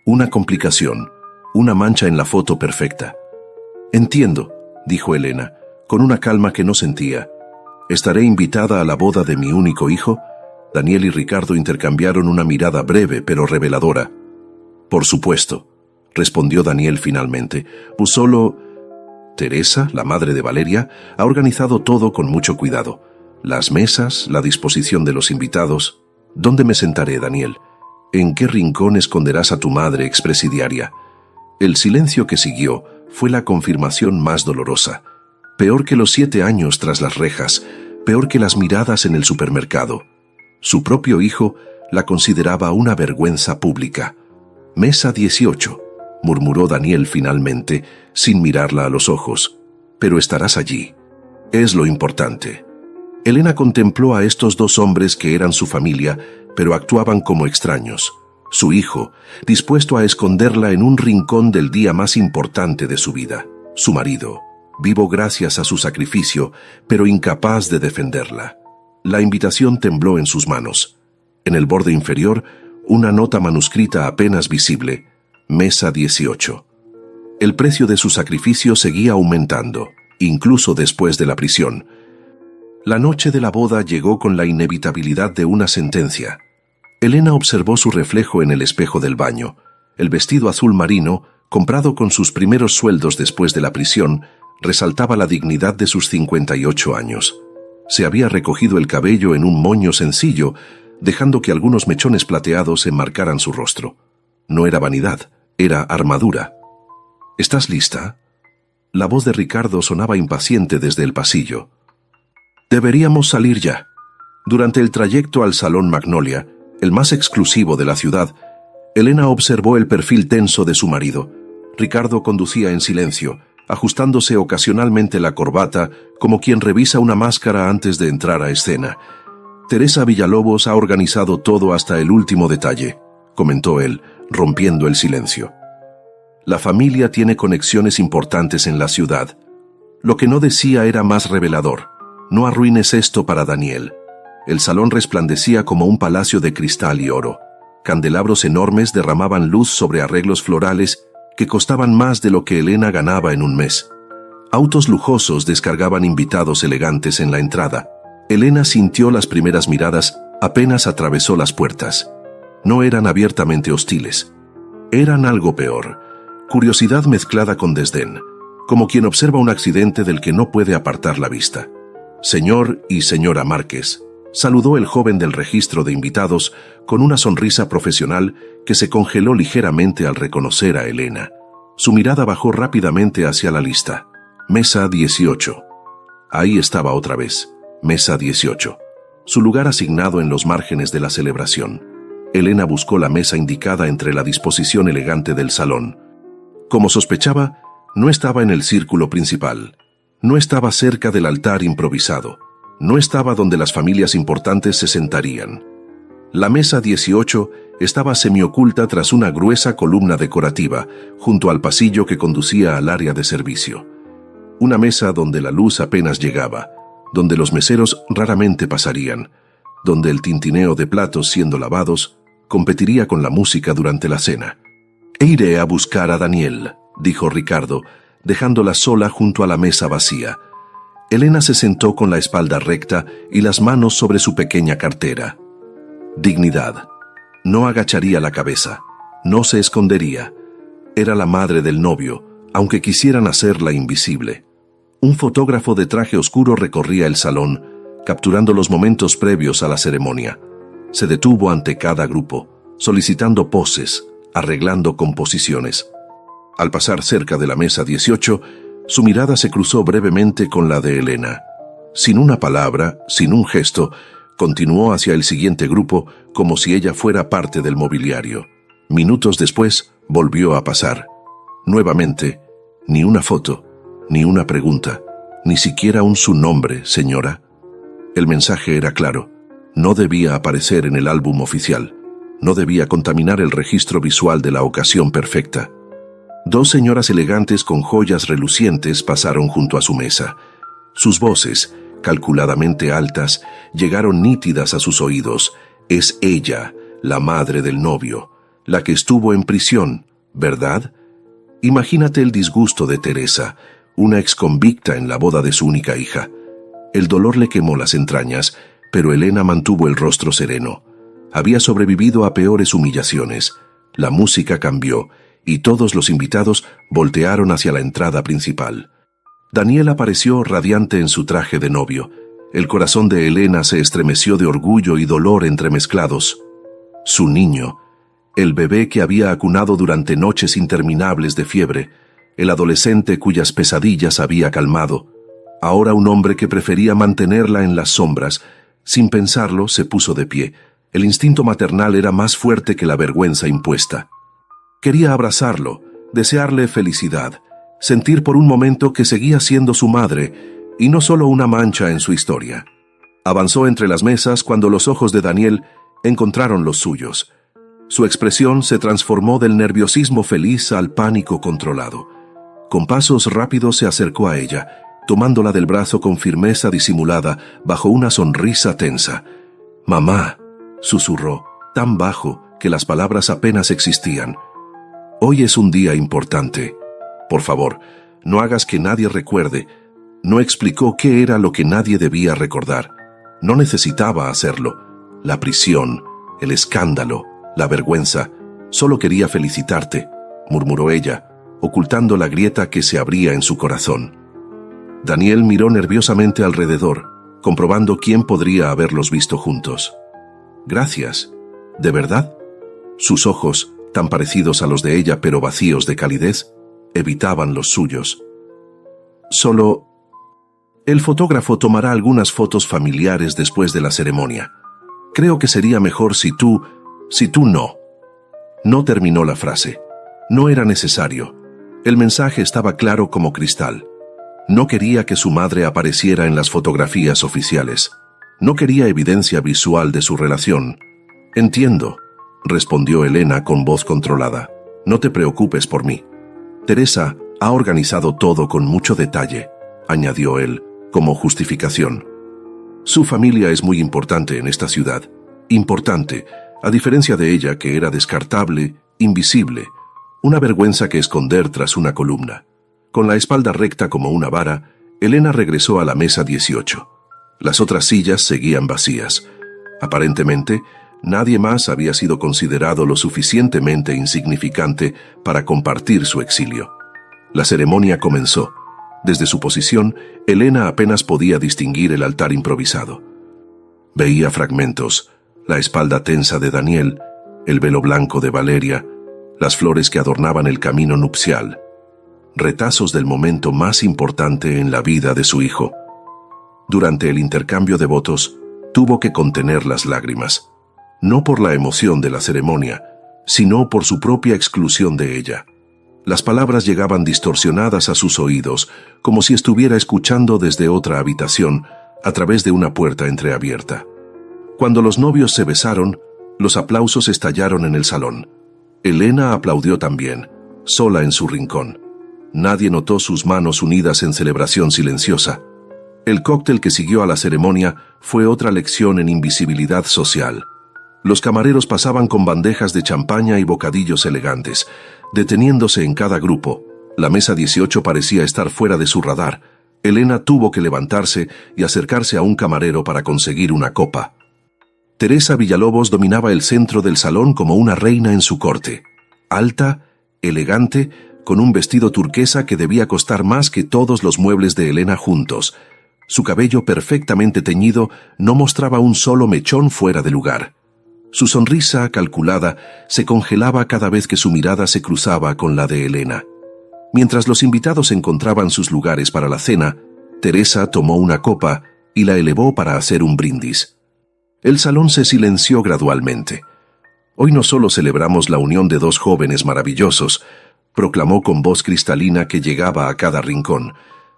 Speaker 1: una complicación, una mancha en la foto perfecta. Entiendo, dijo Elena, con una calma que no sentía. ¿Estaré invitada a la boda de mi único hijo? Daniel y Ricardo intercambiaron una mirada breve pero reveladora. Por supuesto, respondió Daniel finalmente. Pues solo... Teresa, la madre de Valeria, ha organizado todo con mucho cuidado. Las mesas, la disposición de los invitados. ¿Dónde me sentaré, Daniel? ¿En qué rincón esconderás a tu madre expresidiaria? El silencio que siguió fue la confirmación más dolorosa. Peor que los 7 años tras las rejas, peor que las miradas en el supermercado. Su propio hijo la consideraba una vergüenza pública. Mesa 18, murmuró Daniel finalmente, sin mirarla a los ojos. Pero estarás allí. Es lo importante. Elena contempló a estos 2 hombres que eran su familia, pero actuaban como extraños. Su hijo, dispuesto a esconderla en un rincón del día más importante de su vida. Su marido, vivo gracias a su sacrificio, pero incapaz de defenderla. La invitación tembló en sus manos. En el borde inferior, una nota manuscrita apenas visible. Mesa 18. El precio de su sacrificio seguía aumentando, incluso después de la prisión. La noche de la boda llegó con la inevitabilidad de una sentencia. Elena observó su reflejo en el espejo del baño. El vestido azul marino, comprado con sus primeros sueldos después de la prisión, resaltaba la dignidad de sus 58 años. Se había recogido el cabello en un moño sencillo, dejando que algunos mechones plateados enmarcaran su rostro. No era vanidad, era armadura. ¿Estás lista? La voz de Ricardo sonaba impaciente desde el pasillo. Deberíamos salir ya. Durante el trayecto al Salón Magnolia, el más exclusivo de la ciudad, Elena observó el perfil tenso de su marido. Ricardo conducía en silencio, ajustándose ocasionalmente la corbata como quien revisa una máscara antes de entrar a escena. Teresa Villalobos ha organizado todo hasta el último detalle, comentó él, rompiendo el silencio. La familia tiene conexiones importantes en la ciudad. Lo que no decía era más revelador. No arruines esto para Daniel. El salón resplandecía como un palacio de cristal y oro. Candelabros enormes derramaban luz sobre arreglos florales que costaban más de lo que Elena ganaba en un mes. Autos lujosos descargaban invitados elegantes en la entrada. Elena sintió las primeras miradas apenas atravesó las puertas. No eran abiertamente hostiles. Eran algo peor. Curiosidad mezclada con desdén, como quien observa un accidente del que no puede apartar la vista. Señor y señora Márquez, saludó el joven del registro de invitados con una sonrisa profesional que se congeló ligeramente al reconocer a Elena. Su mirada bajó rápidamente hacia la lista. Mesa 18. Ahí estaba otra vez. Mesa 18. Su lugar asignado en los márgenes de la celebración. Elena buscó la mesa indicada entre la disposición elegante del salón. Como sospechaba, no estaba en el círculo principal. No estaba cerca del altar improvisado. No estaba donde las familias importantes se sentarían. La mesa 18 estaba semioculta tras una gruesa columna decorativa, junto al pasillo que conducía al área de servicio. Una mesa donde la luz apenas llegaba, donde los meseros raramente pasarían, donde el tintineo de platos siendo lavados competiría con la música durante la cena. «Iré a buscar a Daniel», dijo Ricardo, dejándola sola junto a la mesa vacía. Elena se sentó con la espalda recta y las manos sobre su pequeña cartera. Dignidad. No agacharía la cabeza. No se escondería. Era la madre del novio, aunque quisieran hacerla invisible. Un fotógrafo de traje oscuro recorría el salón, capturando los momentos previos a la ceremonia. Se detuvo ante cada grupo, solicitando poses, arreglando composiciones. Al pasar cerca de la mesa 18, su mirada se cruzó brevemente con la de Elena. Sin una palabra, sin un gesto, continuó hacia el siguiente grupo como si ella fuera parte del mobiliario. Minutos después, volvió a pasar. Nuevamente, ni una foto, ni una pregunta, ni siquiera un su nombre, señora. El mensaje era claro. No debía aparecer en el álbum oficial. No debía contaminar el registro visual de la ocasión perfecta. Dos señoras elegantes con joyas relucientes pasaron junto a su mesa. Sus voces, calculadamente altas, llegaron nítidas a sus oídos. Es ella, la madre del novio, la que estuvo en prisión, ¿verdad? Imagínate el disgusto de Teresa, una exconvicta en la boda de su única hija. El dolor le quemó las entrañas, pero Elena mantuvo el rostro sereno. Había sobrevivido a peores humillaciones. La música cambió, y todos los invitados voltearon hacia la entrada principal. Daniel apareció radiante en su traje de novio. El corazón de Elena se estremeció de orgullo y dolor entremezclados. Su niño, el bebé que había acunado durante noches interminables de fiebre, el adolescente cuyas pesadillas había calmado, ahora un hombre que prefería mantenerla en las sombras. Sin pensarlo, se puso de pie. El instinto maternal era más fuerte que la vergüenza impuesta. Quería abrazarlo, desearle felicidad, sentir por un momento que seguía siendo su madre, y no solo una mancha en su historia. Avanzó entre las mesas cuando los ojos de Daniel encontraron los suyos. Su expresión se transformó del nerviosismo feliz al pánico controlado. Con pasos rápidos se acercó a ella, tomándola del brazo con firmeza disimulada bajo una sonrisa tensa. «Mamá», susurró, tan bajo que las palabras apenas existían. «Hoy es un día importante. Por favor, no hagas que nadie recuerde». No explicó qué era lo que nadie debía recordar. No necesitaba hacerlo. La prisión, el escándalo, la vergüenza. «Solo quería felicitarte», murmuró ella, ocultando la grieta que se abría en su corazón. Daniel miró nerviosamente alrededor, comprobando quién podría haberlos visto juntos. «Gracias. ¿De verdad?» Sus ojos, tan parecidos a los de ella pero vacíos de calidez, evitaban los suyos. «Solo... El fotógrafo tomará algunas fotos familiares después de la ceremonia. Creo que sería mejor si tú no». No terminó la frase. No era necesario. El mensaje estaba claro como cristal. No quería que su madre apareciera en las fotografías oficiales. No quería evidencia visual de su relación. «Entiendo», respondió Elena con voz controlada. «No te preocupes por mí. Teresa ha organizado todo con mucho detalle», añadió él, como justificación. «Su familia es muy importante en esta ciudad. Importante, a diferencia de ella que era descartable, invisible, una vergüenza que esconder tras una columna». Con la espalda recta como una vara, Elena regresó a la mesa 18. Las otras sillas seguían vacías. Aparentemente, nadie más había sido considerado lo suficientemente insignificante para compartir su exilio. La ceremonia comenzó. Desde su posición, Elena apenas podía distinguir el altar improvisado. Veía fragmentos, la espalda tensa de Daniel, el velo blanco de Valeria, las flores que adornaban el camino nupcial, retazos del momento más importante en la vida de su hijo. Durante el intercambio de votos, tuvo que contener las lágrimas. no por la emoción de la ceremonia, sino por su propia exclusión de ella. Las palabras llegaban distorsionadas a sus oídos, como si estuviera escuchando desde otra habitación, a través de una puerta entreabierta. Cuando los novios se besaron, los aplausos estallaron en el salón. Elena aplaudió también, sola en su rincón. Nadie notó sus manos unidas en celebración silenciosa. El cóctel que siguió a la ceremonia fue otra lección en invisibilidad social. Los camareros pasaban con bandejas de champaña y bocadillos elegantes, deteniéndose en cada grupo. La mesa 18 parecía estar fuera de su radar. Elena tuvo que levantarse y acercarse a un camarero para conseguir una copa. Teresa Villalobos dominaba el centro del salón como una reina en su corte. Alta, elegante, con un vestido turquesa que debía costar más que todos los muebles de Elena juntos. Su cabello perfectamente teñido no mostraba un solo mechón fuera de lugar. Su sonrisa, calculada, se congelaba cada vez que su mirada se cruzaba con la de Elena. Mientras los invitados encontraban sus lugares para la cena, Teresa tomó una copa y la elevó para hacer un brindis. El salón se silenció gradualmente. Hoy no solo celebramos la unión de dos jóvenes maravillosos, proclamó con voz cristalina que llegaba a cada rincón.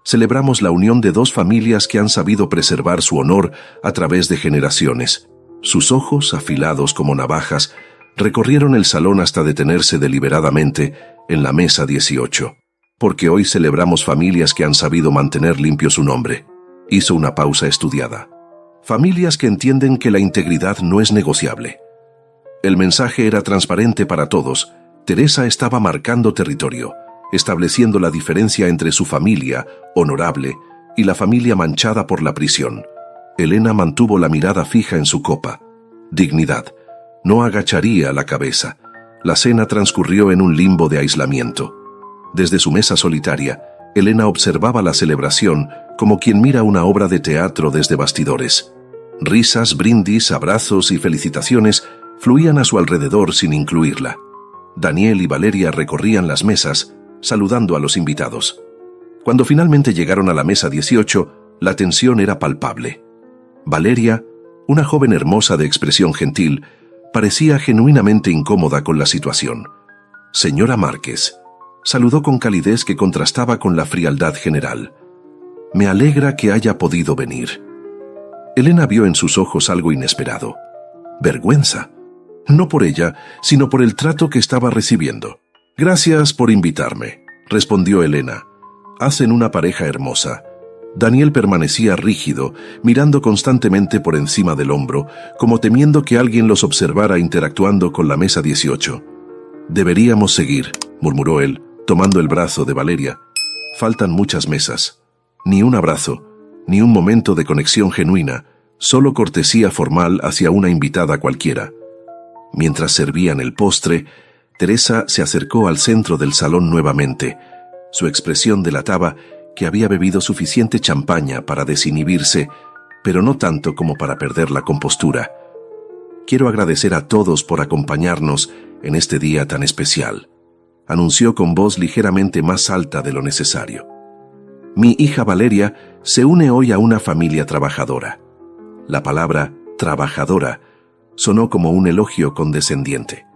Speaker 1: Celebramos la unión de dos familias que han sabido preservar su honor a través de generaciones. Sus ojos, afilados como navajas, recorrieron el salón hasta detenerse deliberadamente en la mesa 18. Porque hoy celebramos familias que han sabido mantener limpio su nombre. Hizo una pausa estudiada. Familias que entienden que la integridad no es negociable. El mensaje era transparente para todos. Teresa estaba marcando territorio, estableciendo la diferencia entre su familia, honorable, y la familia manchada por la prisión. Elena mantuvo la mirada fija en su copa. Dignidad. No agacharía la cabeza. La cena transcurrió en un limbo de aislamiento. Desde su mesa solitaria, Elena observaba la celebración como quien mira una obra de teatro desde bastidores. Risas, brindis, abrazos y felicitaciones fluían a su alrededor sin incluirla. Daniel y Valeria recorrían las mesas, saludando a los invitados. Cuando finalmente llegaron a la mesa 18, la tensión era palpable. Valeria, una joven hermosa de expresión gentil, parecía genuinamente incómoda con la situación. Señora Márquez, saludó con calidez que contrastaba con la frialdad general. Me alegra que haya podido venir. Elena vio en sus ojos algo inesperado. Vergüenza. No por ella, sino por el trato que estaba recibiendo. Gracias por invitarme, respondió Elena. Hacen una pareja hermosa. Daniel permanecía rígido, mirando constantemente por encima del hombro, como temiendo que alguien los observara interactuando con la mesa 18. Deberíamos seguir, murmuró él, tomando el brazo de Valeria. Faltan muchas mesas. Ni un abrazo, ni un momento de conexión genuina, solo cortesía formal hacia una invitada cualquiera. Mientras servían el postre, Teresa se acercó al centro del salón nuevamente. Su expresión delataba que había bebido suficiente champaña para desinhibirse, pero no tanto como para perder la compostura. Quiero agradecer a todos por acompañarnos en este día tan especial, anunció con voz ligeramente más alta de lo necesario. Mi hija Valeria se une hoy a una familia trabajadora. La palabra trabajadora sonó como un elogio condescendiente.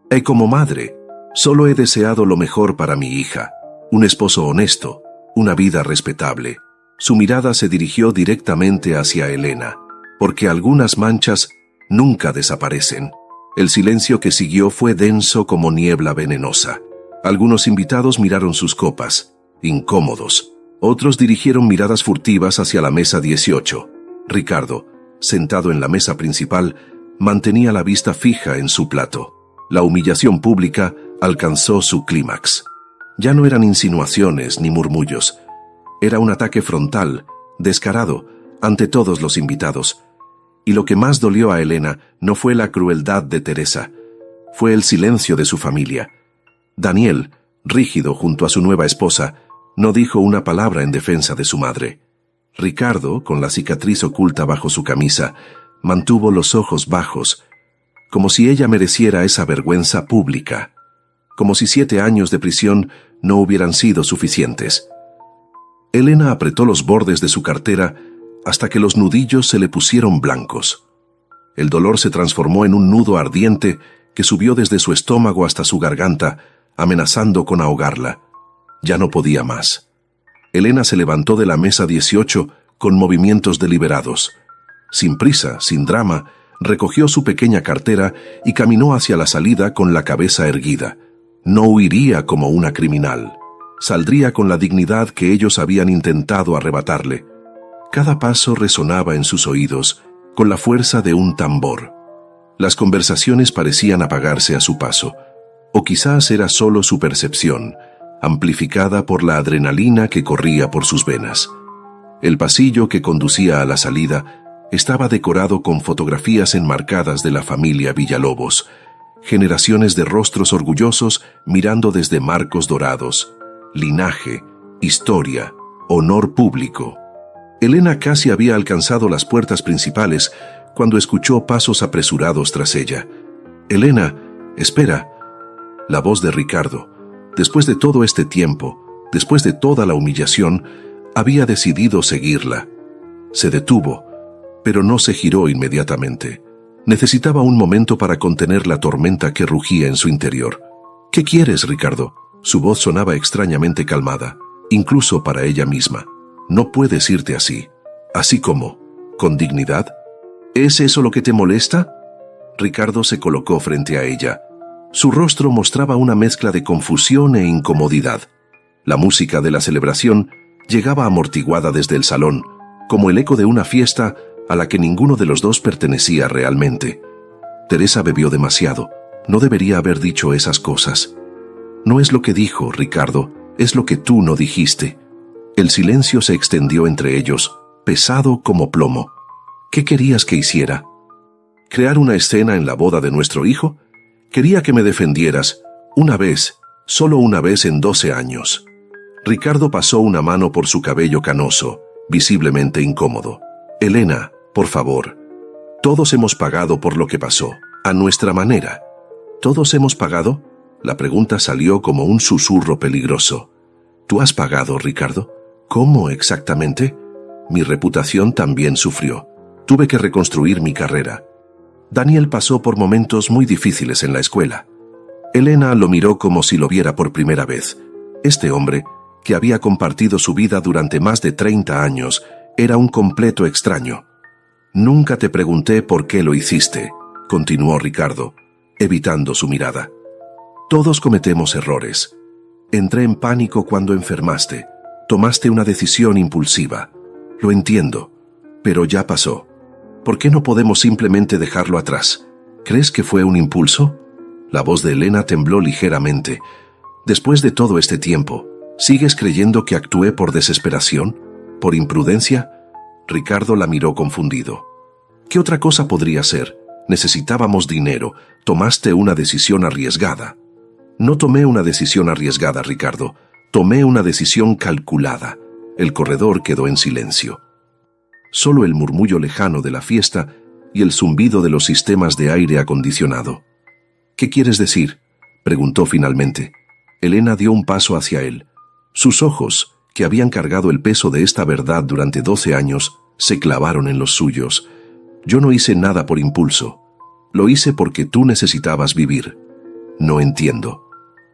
Speaker 1: Y como madre, solo he deseado lo mejor para mi hija, un esposo honesto, una vida respetable. Su mirada se dirigió directamente hacia Elena, porque algunas manchas nunca desaparecen. El silencio que siguió fue denso como niebla venenosa. Algunos invitados miraron sus copas, incómodos. Otros dirigieron miradas furtivas hacia la mesa 18. Ricardo, sentado en la mesa principal, mantenía la vista fija en su plato. La humillación pública alcanzó su clímax. Ya no eran insinuaciones ni murmullos. Era un ataque frontal, descarado, ante todos los invitados. Y lo que más dolió a Elena no fue la crueldad de Teresa, fue el silencio de su familia. Daniel, rígido junto a su nueva esposa, no dijo una palabra en defensa de su madre. Ricardo, con la cicatriz oculta bajo su camisa, mantuvo los ojos bajos, como si ella mereciera esa vergüenza pública, como si 7 años de prisión no hubieran sido suficientes. Elena apretó los bordes de su cartera hasta que los nudillos se le pusieron blancos. El dolor se transformó en un nudo ardiente que subió desde su estómago hasta su garganta, amenazando con ahogarla. Ya no podía más. Elena se levantó de la mesa 18 con movimientos deliberados. Sin prisa, sin drama, recogió su pequeña cartera y caminó hacia la salida con la cabeza erguida. No huiría como una criminal. Saldría con la dignidad que ellos habían intentado arrebatarle. Cada paso resonaba en sus oídos, con la fuerza de un tambor. Las conversaciones parecían apagarse a su paso, o quizás era solo su percepción, amplificada por la adrenalina que corría por sus venas. El pasillo que conducía a la salida estaba decorado con fotografías enmarcadas de la familia Villalobos, generaciones de rostros orgullosos mirando desde marcos dorados, linaje, historia, honor público. Elena casi había alcanzado las puertas principales cuando escuchó pasos apresurados tras ella. «Elena, espera». La voz de Ricardo, después de todo este tiempo, después de toda la humillación, había decidido seguirla. Se detuvo, pero no se giró inmediatamente. Necesitaba un momento para contener la tormenta que rugía en su interior. «¿Qué quieres, Ricardo?» Su voz sonaba extrañamente calmada, incluso para ella misma. «No puedes irte así. ¿Así como? ¿Con dignidad? ¿Es eso lo que te molesta?» Ricardo se colocó frente a ella. Su rostro mostraba una mezcla de confusión e incomodidad. La música de la celebración llegaba amortiguada desde el salón, como el eco de una fiesta a la que ninguno de los dos pertenecía realmente. Teresa bebió demasiado. No debería haber dicho esas cosas. «No es lo que dijo, Ricardo, es lo que tú no dijiste». El silencio se extendió entre ellos, pesado como plomo. «¿Qué querías que hiciera? ¿Crear una escena en la boda de nuestro hijo? Quería que me defendieras, una vez, solo una vez en 12 años». Ricardo pasó una mano por su cabello canoso, visiblemente incómodo. «Elena, por favor. Todos hemos pagado por lo que pasó, a nuestra manera». «¿Todos hemos pagado?» La pregunta salió como un susurro peligroso. «¿Tú has pagado, Ricardo? ¿Cómo exactamente?» «Mi reputación también sufrió. Tuve que reconstruir mi carrera. Daniel pasó por momentos muy difíciles en la escuela». Elena lo miró como si lo viera por primera vez. Este hombre, que había compartido su vida durante más de 30 años, era un completo extraño. «Nunca te pregunté por qué lo hiciste», continuó Ricardo, evitando su mirada. «Todos cometemos errores. Entré en pánico cuando enfermaste. Tomaste una decisión impulsiva. Lo entiendo, pero ya pasó. ¿Por qué no podemos simplemente dejarlo atrás? ¿Crees que fue un impulso?» La voz de Elena tembló ligeramente. «Después de todo este tiempo, ¿sigues creyendo que actué por desesperación? ¿Por imprudencia?» Ricardo la miró confundido. «¿Qué otra cosa podría ser? Necesitábamos dinero. Tomaste una decisión arriesgada». «No tomé una decisión arriesgada, Ricardo. Tomé una decisión calculada». El corredor quedó en silencio. Solo el murmullo lejano de la fiesta y el zumbido de los sistemas de aire acondicionado. «¿Qué quieres decir?», preguntó finalmente. Elena dio un paso hacia él. Sus ojos, que habían cargado el peso de esta verdad durante 12 años, se clavaron en los suyos. «Yo no hice nada por impulso. Lo hice porque tú necesitabas vivir». «No entiendo».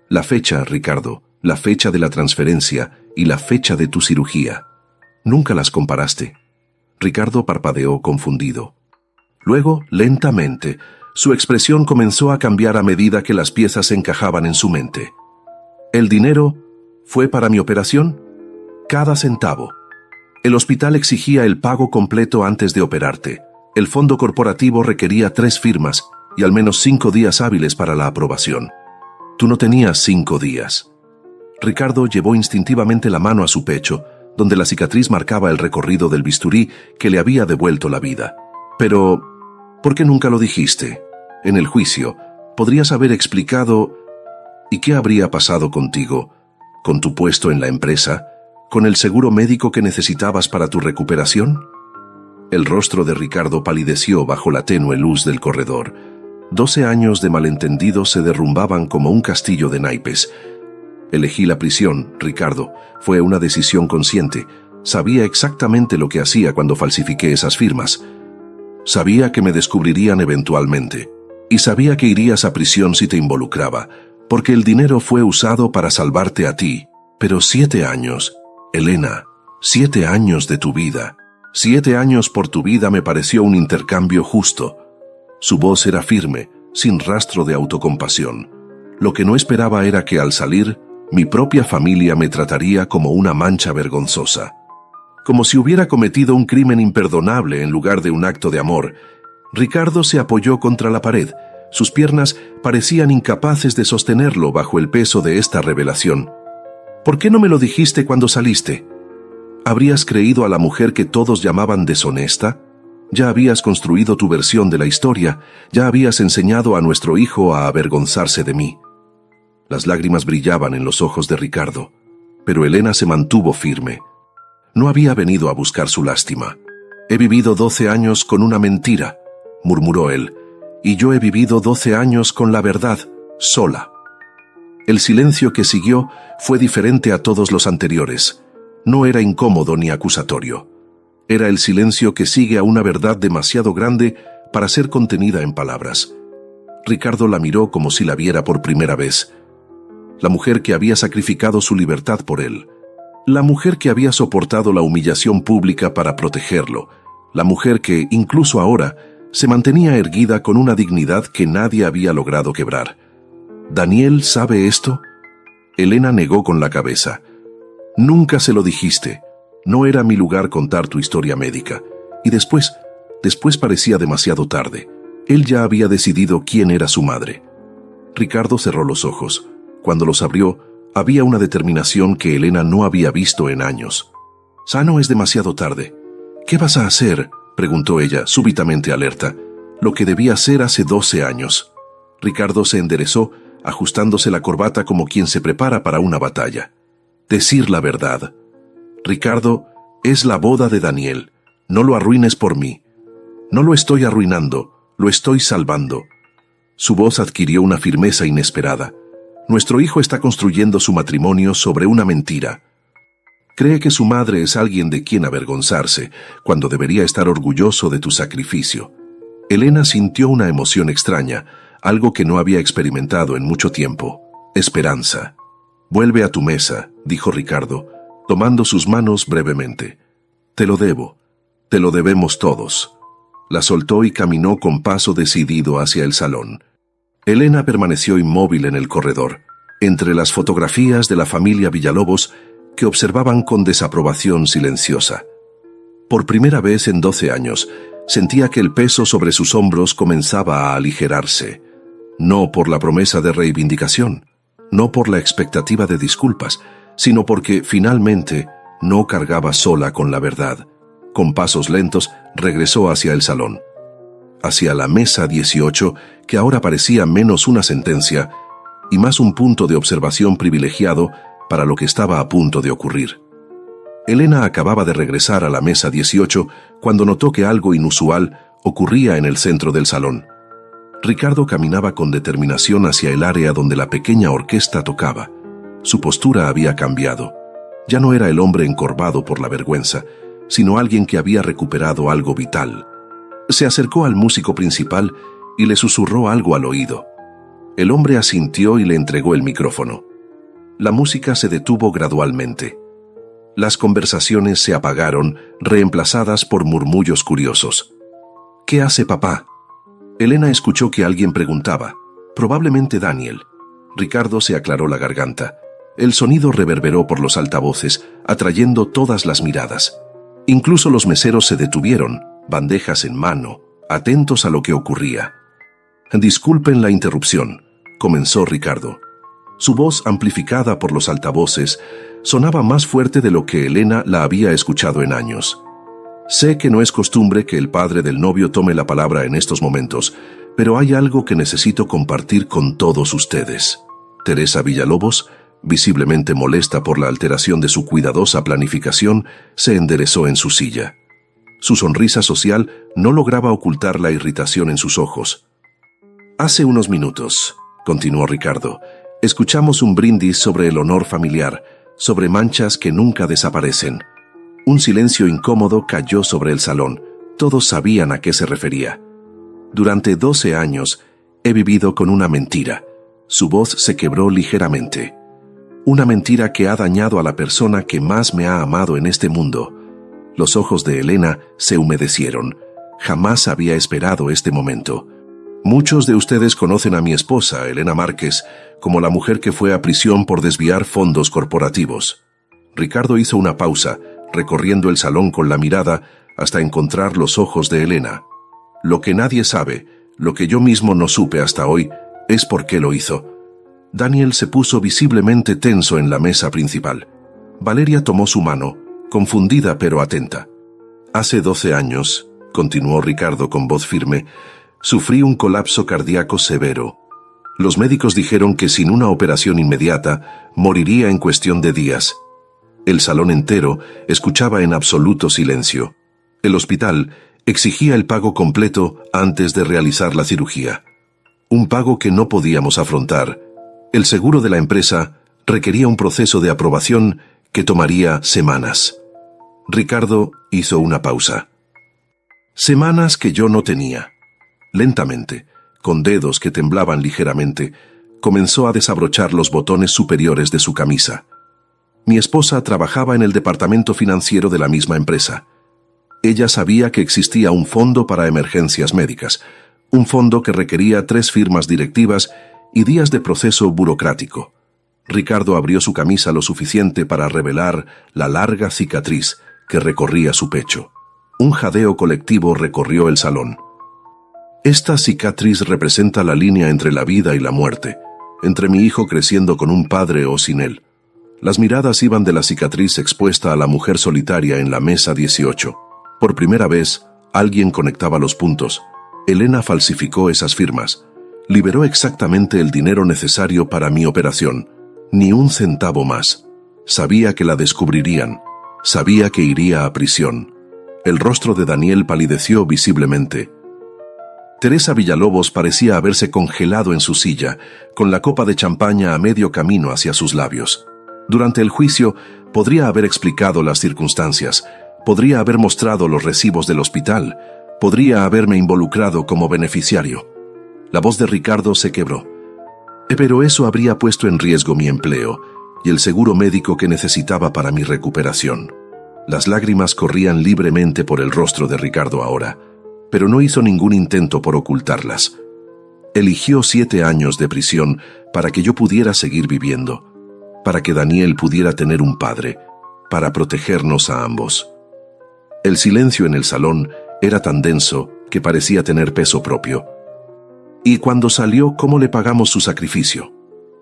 Speaker 1: «La fecha, Ricardo, la fecha de la transferencia y la fecha de tu cirugía. Nunca las comparaste». Ricardo parpadeó confundido. Luego, lentamente, su expresión comenzó a cambiar a medida que las piezas encajaban en su mente. «¿El dinero fue para mi operación?» «Cada centavo. El hospital exigía el pago completo antes de operarte. El fondo corporativo requería 3 firmas y al menos 5 días hábiles para la aprobación. Tú no tenías 5 días». Ricardo llevó instintivamente la mano a su pecho, donde la cicatriz marcaba el recorrido del bisturí que le había devuelto la vida. «Pero, ¿por qué nunca lo dijiste? En el juicio, podrías haber explicado. ¿Y qué habría pasado contigo? ¿Con tu puesto en la empresa? ¿Con el seguro médico que necesitabas para tu recuperación?» El rostro de Ricardo palideció bajo la tenue luz del corredor. 12 años de malentendidos se derrumbaban como un castillo de naipes. «Elegí la prisión, Ricardo. Fue una decisión consciente. Sabía exactamente lo que hacía cuando falsifiqué esas firmas». Sabía que me descubrirían eventualmente, y sabía que irías a prisión si te involucraba, porque el dinero fue usado para salvarte a ti. Pero 7 años, Elena, 7 años de tu vida, 7 años por tu vida me pareció un intercambio justo. Su voz era firme, sin rastro de autocompasión. Lo que no esperaba era que al salir, mi propia familia me trataría como una mancha vergonzosa. Como si hubiera cometido un crimen imperdonable en lugar de un acto de amor. Ricardo se apoyó contra la pared. Sus piernas parecían incapaces de sostenerlo bajo el peso de esta revelación. ¿Por qué no me lo dijiste cuando saliste? ¿Habrías creído a la mujer que todos llamaban deshonesta? Ya habías construido tu versión de la historia, ya habías enseñado a nuestro hijo a avergonzarse de mí. Las lágrimas brillaban en los ojos de Ricardo, pero Elena se mantuvo firme. No había venido a buscar su lástima. He vivido 12 años con una mentira, murmuró él, y yo he vivido 12 años con la verdad, sola. El silencio que siguió fue diferente a todos los anteriores. No era incómodo ni acusatorio. Era el silencio que sigue a una verdad demasiado grande para ser contenida en palabras. Ricardo la miró como si la viera por primera vez. La mujer que había sacrificado su libertad por él. La mujer que había soportado la humillación pública para protegerlo. La mujer que, incluso ahora, se mantenía erguida con una dignidad que nadie había logrado quebrar. ¿Daniel sabe esto? Elena negó con la cabeza. Nunca se lo dijiste. No era mi lugar contar tu historia médica. Y después parecía demasiado tarde. Él ya había decidido quién era su madre. Ricardo cerró los ojos. Cuando los abrió, había una determinación que Elena no había visto en años. «Sano, es demasiado tarde. ¿Qué vas a hacer?», preguntó ella, súbitamente alerta. Lo que debía hacer hace 12 años. Ricardo se enderezó, ajustándose la corbata como quien se prepara para una batalla. «Decir la verdad. Ricardo, es la boda de Daniel. No lo arruines por mí. No lo estoy arruinando, lo estoy salvando». Su voz adquirió una firmeza inesperada. «Nuestro hijo está construyendo su matrimonio sobre una mentira. Cree que su madre es alguien de quien avergonzarse, cuando debería estar orgulloso de tu sacrificio». Elena sintió una emoción extraña, algo que no había experimentado en mucho tiempo. Esperanza. «Vuelve a tu mesa», dijo Ricardo, tomando sus manos brevemente. «Te lo debo. Te lo debemos todos». La soltó y caminó con paso decidido hacia el salón. Elena permaneció inmóvil en el corredor, entre las fotografías de la familia Villalobos que observaban con desaprobación silenciosa. Por primera vez en 12 años, sentía que el peso sobre sus hombros comenzaba a aligerarse. No por la promesa de reivindicación, no por la expectativa de disculpas, sino porque, finalmente, no cargaba sola con la verdad. Con pasos lentos, regresó hacia el salón. Hacia la mesa 18, que ahora parecía menos una sentencia y más un punto de observación privilegiado para lo que estaba a punto de ocurrir. Elena acababa de regresar a la mesa 18 cuando notó que algo inusual ocurría en el centro del salón. Ricardo caminaba con determinación hacia el área donde la pequeña orquesta tocaba. Su postura había cambiado. Ya no era el hombre encorvado por la vergüenza, sino alguien que había recuperado algo vital. Se acercó al músico principal y le susurró algo al oído. El hombre asintió y le entregó el micrófono. La música se detuvo gradualmente. Las conversaciones se apagaron, reemplazadas por murmullos curiosos. «¿Qué hace papá?». Elena escuchó que alguien preguntaba, probablemente Daniel. Ricardo se aclaró la garganta. El sonido reverberó por los altavoces, atrayendo todas las miradas. Incluso los meseros se detuvieron, bandejas en mano, atentos a lo que ocurría. «Disculpen la interrupción», comenzó Ricardo. Su voz, amplificada por los altavoces, sonaba más fuerte de lo que Elena la había escuchado en años. «Sé que no es costumbre que el padre del novio tome la palabra en estos momentos, pero hay algo que necesito compartir con todos ustedes». Teresa Villalobos, visiblemente molesta por la alteración de su cuidadosa planificación, se enderezó en su silla. Su sonrisa social no lograba ocultar la irritación en sus ojos. «Hace unos minutos», continuó Ricardo, «escuchamos un brindis sobre el honor familiar, sobre manchas que nunca desaparecen». Un silencio incómodo cayó sobre el salón, Todos sabían a qué se refería. Durante 12 años he vivido con una mentira. Su voz se quebró ligeramente. Una mentira que ha dañado a la persona que más me ha amado en este mundo. Los ojos de Elena se humedecieron. Jamás había esperado este momento. Muchos de ustedes conocen a mi esposa, Elena Márquez, como la mujer que fue a prisión por desviar fondos corporativos. Ricardo hizo una pausa, recorriendo el salón con la mirada hasta encontrar los ojos de Elena. Lo que nadie sabe, lo que yo mismo no supe hasta hoy, es por qué lo hizo. Daniel se puso visiblemente tenso en la mesa principal. Valeria tomó su mano, confundida pero atenta. Hace 12 años, continuó Ricardo con voz firme, sufrí un colapso cardíaco severo. Los médicos dijeron que sin una operación inmediata, moriría en cuestión de días. El salón entero escuchaba en absoluto silencio. El hospital exigía el pago completo antes de realizar la cirugía. Un pago que no podíamos afrontar. El seguro de la empresa requería un proceso de aprobación que tomaría semanas. Ricardo hizo una pausa. Semanas que yo no tenía. Lentamente, con dedos que temblaban ligeramente, comenzó a desabrochar los botones superiores de su camisa. Mi esposa trabajaba en el departamento financiero de la misma empresa. Ella sabía que existía un fondo para emergencias médicas, un fondo que requería 3 firmas directivas y días de proceso burocrático. Ricardo abrió su camisa lo suficiente para revelar la larga cicatriz que recorría su pecho. Un jadeo colectivo recorrió el salón. Esta cicatriz representa la línea entre la vida y la muerte, entre mi hijo creciendo con un padre o sin él. Las miradas iban de la cicatriz expuesta a la mujer solitaria en la mesa 18. Por primera vez, alguien conectaba los puntos. Elena falsificó esas firmas. Liberó exactamente el dinero necesario para mi operación. Ni un centavo más. Sabía que la descubrirían. Sabía que iría a prisión. El rostro de Daniel palideció visiblemente. Teresa Villalobos parecía haberse congelado en su silla, con la copa de champaña a medio camino hacia sus labios. Durante el juicio, podría haber explicado las circunstancias, podría haber mostrado los recibos del hospital, podría haberme involucrado como beneficiario. La voz de Ricardo se quebró. Pero eso habría puesto en riesgo mi empleo y el seguro médico que necesitaba para mi recuperación. Las lágrimas corrían libremente por el rostro de Ricardo ahora, pero no hizo ningún intento por ocultarlas. Eligió 7 años de prisión para que yo pudiera seguir viviendo, para que Daniel pudiera tener un padre, para protegernos a ambos. El silencio en el salón era tan denso que parecía tener peso propio. ¿Y cuando salió, cómo le pagamos su sacrificio?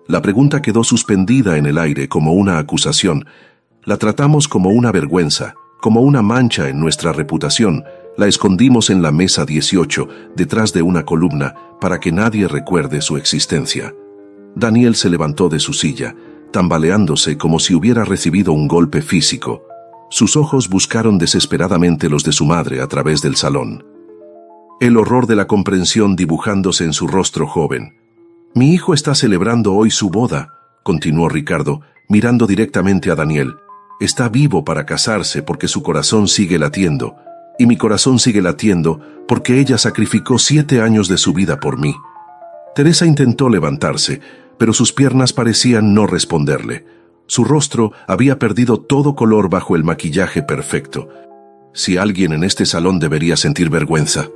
Speaker 1: La pregunta quedó suspendida en el aire como una acusación. La tratamos como una vergüenza, como una mancha en nuestra reputación. La escondimos en la mesa 18, detrás de una columna, para que nadie recuerde su existencia. Daniel se levantó de su silla, tambaleándose como si hubiera recibido un golpe físico. Sus ojos buscaron desesperadamente los de su madre a través del salón. El horror de la comprensión dibujándose en su rostro joven. «Mi hijo está celebrando hoy su boda», continuó Ricardo, mirando directamente a Daniel. «Está vivo para casarse porque su corazón sigue latiendo. Y mi corazón sigue latiendo porque ella sacrificó 7 años de su vida por mí». Teresa intentó levantarse, pero sus piernas parecían no responderle. Su rostro había perdido todo color bajo el maquillaje perfecto. Si alguien en este salón debería sentir vergüenza.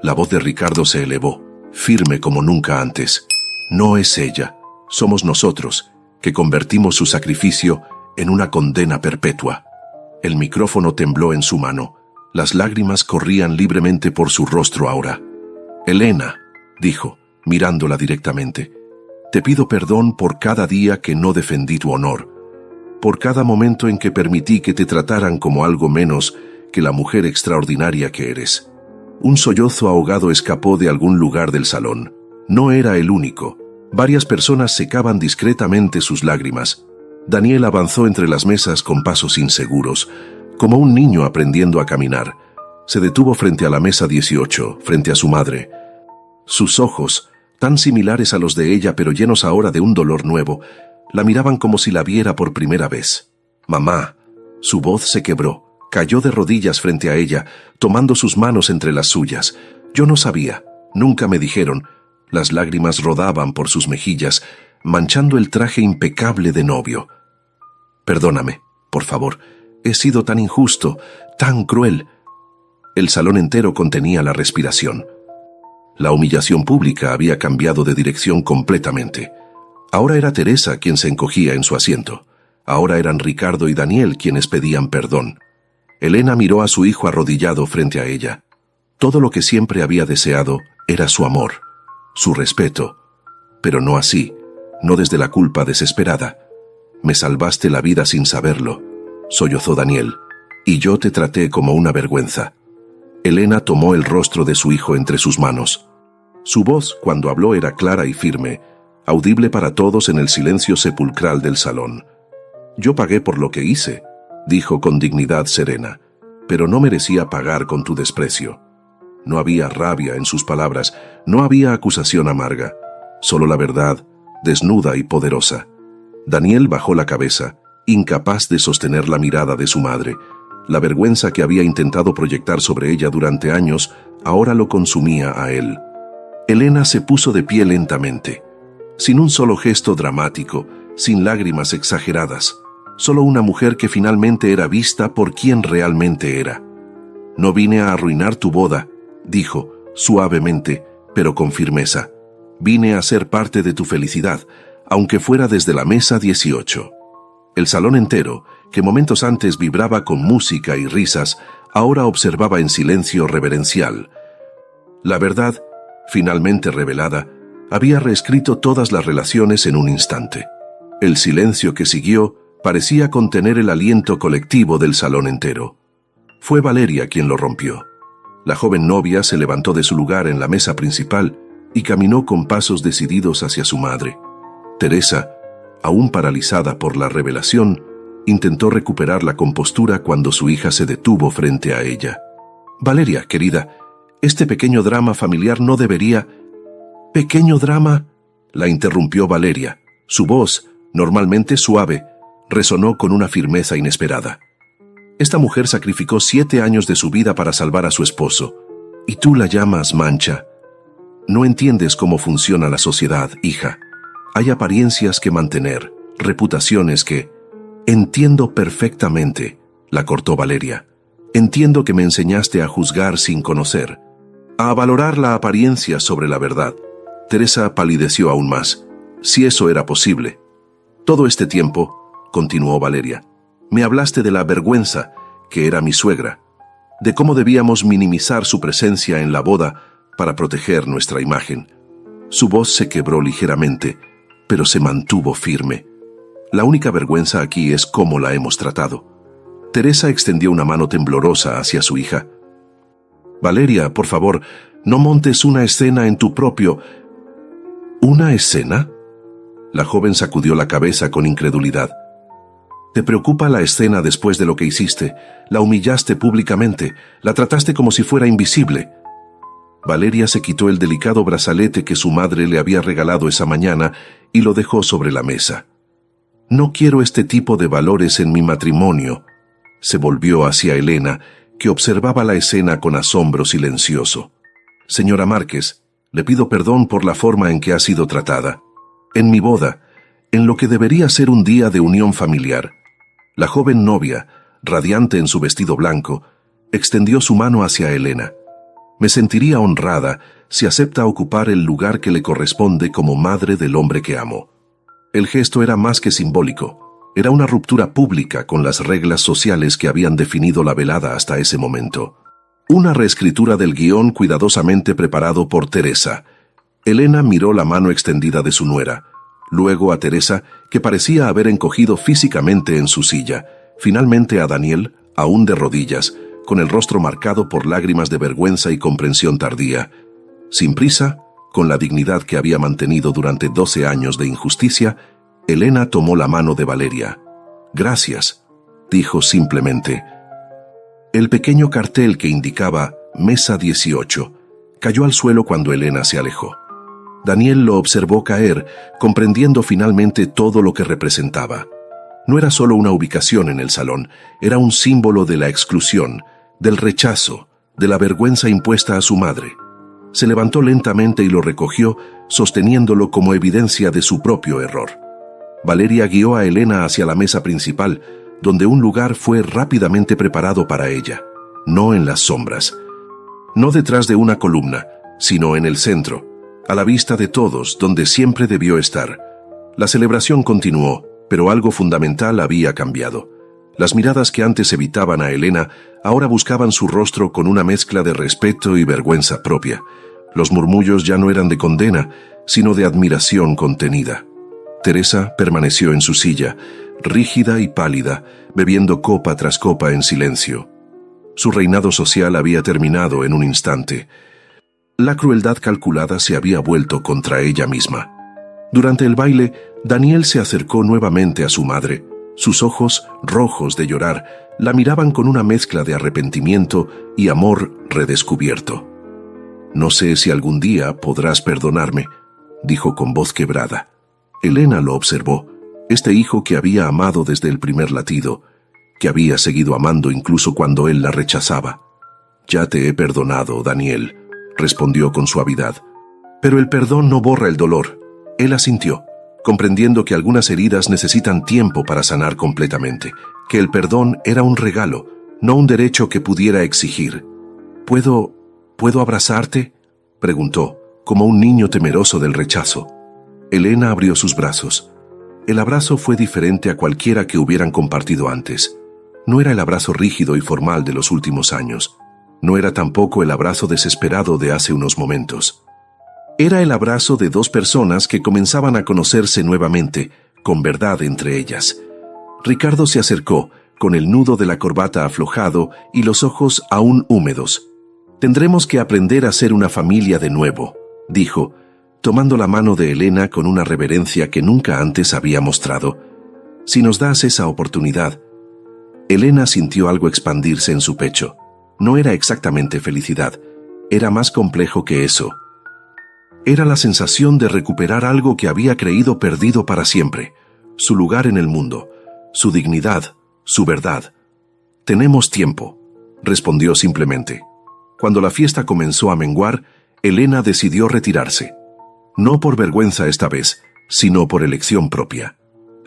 Speaker 1: La voz de Ricardo se elevó, firme como nunca antes. No es ella, somos nosotros, que convertimos su sacrificio en una condena perpetua. El micrófono tembló en su mano. Las lágrimas corrían libremente por su rostro ahora. «Elena», dijo, mirándola directamente, «te pido perdón por cada día que no defendí tu honor, por cada momento en que permití que te trataran como algo menos que la mujer extraordinaria que eres». Un sollozo ahogado escapó de algún lugar del salón. No era el único. Varias personas secaban discretamente sus lágrimas. Daniel avanzó entre las mesas con pasos inseguros, como un niño aprendiendo a caminar. Se detuvo frente a la mesa 18, frente a su madre. Sus ojos, tan similares a los de ella pero llenos ahora de un dolor nuevo, la miraban como si la viera por primera vez. «Mamá». Su voz se quebró, Cayó de rodillas frente a ella, tomando sus manos entre las suyas. Yo no sabía, nunca me dijeron. Las lágrimas rodaban por sus mejillas, manchando el traje impecable de novio. Perdóname, por favor, he sido tan injusto, tan cruel. El salón entero contenía la respiración. La humillación pública había cambiado de dirección completamente. Ahora era Teresa quien se encogía en su asiento. Ahora eran Ricardo y Daniel quienes pedían perdón. Elena miró a su hijo arrodillado frente a ella. Todo lo que siempre había deseado era su amor, su respeto. Pero no así, no desde la culpa desesperada. Me salvaste la vida sin saberlo, sollozó Daniel, y yo te traté como una vergüenza. Elena tomó el rostro de su hijo entre sus manos. Su voz, cuando habló, era clara y firme, audible para todos en el silencio sepulcral del salón. Yo pagué por lo que hice, dijo con dignidad serena, pero no merecía pagar con tu desprecio. No había rabia en sus palabras, no había acusación amarga, solo la verdad, desnuda y poderosa. Daniel bajó la cabeza, incapaz de sostener la mirada de su madre. La vergüenza que había intentado proyectar sobre ella durante años ahora lo consumía a él. Elena se puso de pie lentamente, sin un solo gesto dramático, sin lágrimas exageradas, solo una mujer que finalmente era vista por quien realmente era. No vine a arruinar tu boda, dijo, suavemente, pero con firmeza. Vine a ser parte de tu felicidad, aunque fuera desde la mesa 18. El salón entero, que momentos antes vibraba con música y risas, ahora observaba en silencio reverencial. La verdad, finalmente revelada, había reescrito todas las relaciones en un instante. El silencio que siguió parecía contener el aliento colectivo del salón entero. Fue Valeria quien lo rompió. La joven novia se levantó de su lugar en la mesa principal y caminó con pasos decididos hacia su madre. Teresa, aún paralizada por la revelación, intentó recuperar la compostura cuando su hija se detuvo frente a ella. «Valeria, querida, este pequeño drama familiar no debería...» «¿Pequeño drama?», la interrumpió Valeria. Su voz, normalmente suave, resonó con una firmeza inesperada. «Esta mujer sacrificó 7 años de su vida para salvar a su esposo, y tú la llamas mancha. No entiendes cómo funciona la sociedad, hija. Hay apariencias que mantener, reputaciones que...» «Entiendo perfectamente», la cortó Valeria. «Entiendo que me enseñaste a juzgar sin conocer, a valorar la apariencia sobre la verdad». Teresa palideció aún más. Si eso era posible. «Todo este tiempo», continuó Valeria, «me hablaste de la vergüenza, que era mi suegra, de cómo debíamos minimizar su presencia en la boda para proteger nuestra imagen». Su voz se quebró ligeramente, pero se mantuvo firme. «La única vergüenza aquí es cómo la hemos tratado». Teresa extendió una mano temblorosa hacia su hija. «Valeria, por favor, no montes una escena en tu propio...» «¿Una escena?». La joven sacudió la cabeza con incredulidad. «¿Te preocupa la escena después de lo que hiciste? La humillaste públicamente, la trataste como si fuera invisible». Valeria se quitó el delicado brazalete que su madre le había regalado esa mañana y lo dejó sobre la mesa. «No quiero este tipo de valores en mi matrimonio». Se volvió hacia Elena, que observaba la escena con asombro silencioso. «Señora Márquez, le pido perdón por la forma en que ha sido tratada. En mi boda, en lo que debería ser un día de unión familiar». La joven novia, radiante en su vestido blanco, extendió su mano hacia Elena. «Me sentiría honrada si acepta ocupar el lugar que le corresponde como madre del hombre que amo». El gesto era más que simbólico. Era una ruptura pública con las reglas sociales que habían definido la velada hasta ese momento. Una reescritura del guión cuidadosamente preparado por Teresa. Elena miró la mano extendida de su nuera, luego a Teresa, que parecía haber encogido físicamente en su silla, finalmente a Daniel, aún de rodillas, con el rostro marcado por lágrimas de vergüenza y comprensión tardía. Sin prisa, con la dignidad que había mantenido durante 12 años de injusticia, Elena tomó la mano de Valeria. «Gracias», dijo simplemente. El pequeño cartel que indicaba Mesa 18 cayó al suelo cuando Elena se alejó. Daniel lo observó caer, comprendiendo finalmente todo lo que representaba. No era solo una ubicación en el salón, era un símbolo de la exclusión, del rechazo, de la vergüenza impuesta a su madre. Se levantó lentamente y lo recogió, sosteniéndolo como evidencia de su propio error. Valeria guió a Elena hacia la mesa principal, donde un lugar fue rápidamente preparado para ella, no en las sombras, no detrás de una columna, sino en el centro, a la vista de todos, donde siempre debió estar. La celebración continuó, pero algo fundamental había cambiado. Las miradas que antes evitaban a Elena ahora buscaban su rostro con una mezcla de respeto y vergüenza propia. Los murmullos ya no eran de condena, sino de admiración contenida. Teresa permaneció en su silla, rígida y pálida, bebiendo copa tras copa en silencio. Su reinado social había terminado en un instante. La crueldad calculada se había vuelto contra ella misma. Durante el baile, Daniel se acercó nuevamente a su madre. Sus ojos, rojos de llorar, la miraban con una mezcla de arrepentimiento y amor redescubierto. «No sé si algún día podrás perdonarme», dijo con voz quebrada. Elena lo observó, este hijo que había amado desde el primer latido, que había seguido amando incluso cuando él la rechazaba. «Ya te he perdonado, Daniel», respondió con suavidad. Pero el perdón no borra el dolor. Él asintió, comprendiendo que algunas heridas necesitan tiempo para sanar completamente, que el perdón era un regalo, no un derecho que pudiera exigir. ¿Puedo abrazarte?», preguntó, como un niño temeroso del rechazo. Elena abrió sus brazos. El abrazo fue diferente a cualquiera que hubieran compartido antes. No era el abrazo rígido y formal de los últimos años. No era tampoco el abrazo desesperado de hace unos momentos. Era el abrazo de dos personas que comenzaban a conocerse nuevamente, con verdad entre ellas. Ricardo se acercó, con el nudo de la corbata aflojado y los ojos aún húmedos. «Tendremos que aprender a ser una familia de nuevo», dijo, tomando la mano de Elena con una reverencia que nunca antes había mostrado. «Si nos das esa oportunidad». Elena sintió algo expandirse en su pecho. No era exactamente felicidad, era más complejo que eso. Era la sensación de recuperar algo que había creído perdido para siempre, su lugar en el mundo, su dignidad, su verdad. «Tenemos tiempo», respondió simplemente. Cuando la fiesta comenzó a menguar, Elena decidió retirarse. No por vergüenza esta vez, sino por elección propia.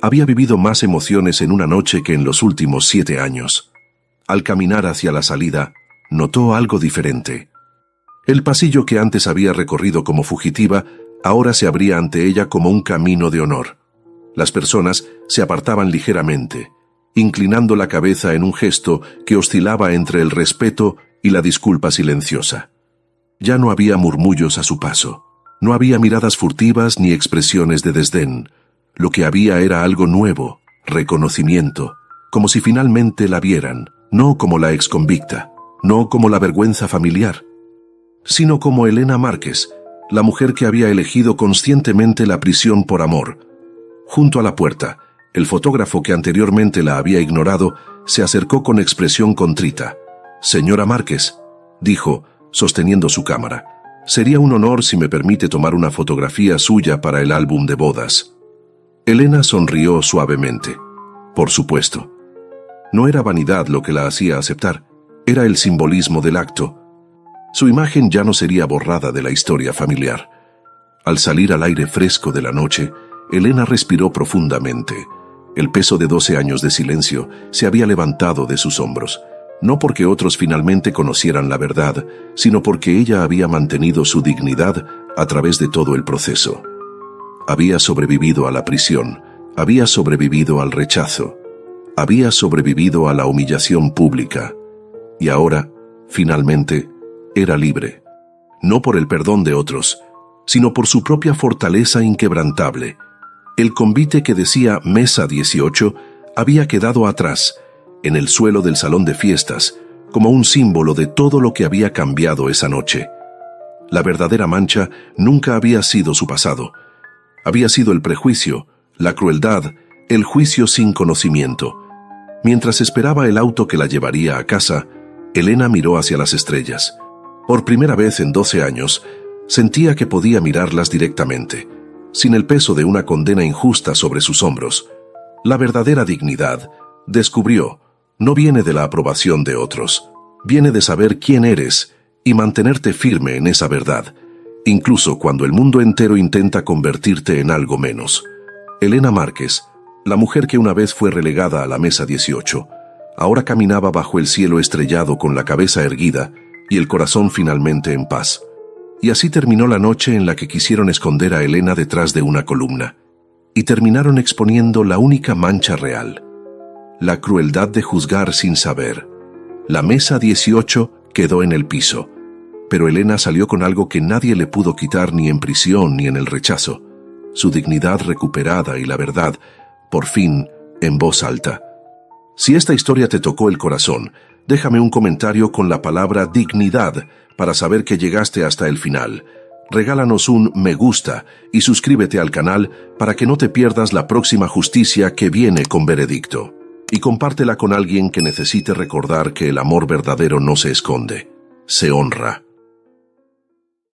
Speaker 1: Había vivido más emociones en una noche que en los últimos 7 años. Al caminar hacia la salida, notó algo diferente. El pasillo que antes había recorrido como fugitiva, ahora se abría ante ella como un camino de honor. Las personas se apartaban ligeramente, inclinando la cabeza en un gesto que oscilaba entre el respeto y la disculpa silenciosa. Ya no había murmullos a su paso. No había miradas furtivas ni expresiones de desdén. Lo que había era algo nuevo, reconocimiento, como si finalmente la vieran, no como la exconvicta, no como la vergüenza familiar, sino como Elena Márquez, la mujer que había elegido conscientemente la prisión por amor. Junto a la puerta, el fotógrafo que anteriormente la había ignorado se acercó con expresión contrita. «Señora Márquez», dijo, sosteniendo su cámara, «sería un honor si me permite tomar una fotografía suya para el álbum de bodas». Elena sonrió suavemente. Por supuesto. No era vanidad lo que la hacía aceptar, era el simbolismo del acto. Su imagen ya no sería borrada de la historia familiar. Al salir al aire fresco de la noche, Elena respiró profundamente. El peso de 12 años de silencio se había levantado de sus hombros, no porque otros finalmente conocieran la verdad, sino porque ella había mantenido su dignidad a través de todo el proceso. Había sobrevivido a la prisión, había sobrevivido al rechazo, había sobrevivido a la humillación pública, y ahora, finalmente, era libre, no por el perdón de otros, sino por su propia fortaleza inquebrantable. El convite que decía Mesa 18 había quedado atrás, en el suelo del salón de fiestas, como un símbolo de todo lo que había cambiado esa noche. La verdadera mancha nunca había sido su pasado. Había sido el prejuicio, la crueldad, el juicio sin conocimiento. Mientras esperaba el auto que la llevaría a casa, Elena miró hacia las estrellas. Por primera vez en 12 años, sentía que podía mirarlas directamente, sin el peso de una condena injusta sobre sus hombros. La verdadera dignidad, descubrió, no viene de la aprobación de otros, viene de saber quién eres y mantenerte firme en esa verdad, incluso cuando el mundo entero intenta convertirte en algo menos. Elena Márquez, la mujer que una vez fue relegada a la mesa 18, ahora caminaba bajo el cielo estrellado con la cabeza erguida y el corazón finalmente en paz. Y así terminó la noche en la que quisieron esconder a Elena detrás de una columna, y terminaron exponiendo la única mancha real: la crueldad de juzgar sin saber. La mesa 18 quedó en el piso, pero Elena salió con algo que nadie le pudo quitar ni en prisión ni en el rechazo: su dignidad recuperada y la verdad, por fin, en voz alta. Si esta historia te tocó el corazón, déjame un comentario con la palabra dignidad para saber que llegaste hasta el final. Regálanos un me gusta y suscríbete al canal para que no te pierdas la próxima justicia que viene con veredicto. Y compártela con alguien que necesite recordar que el amor verdadero no se esconde, se honra.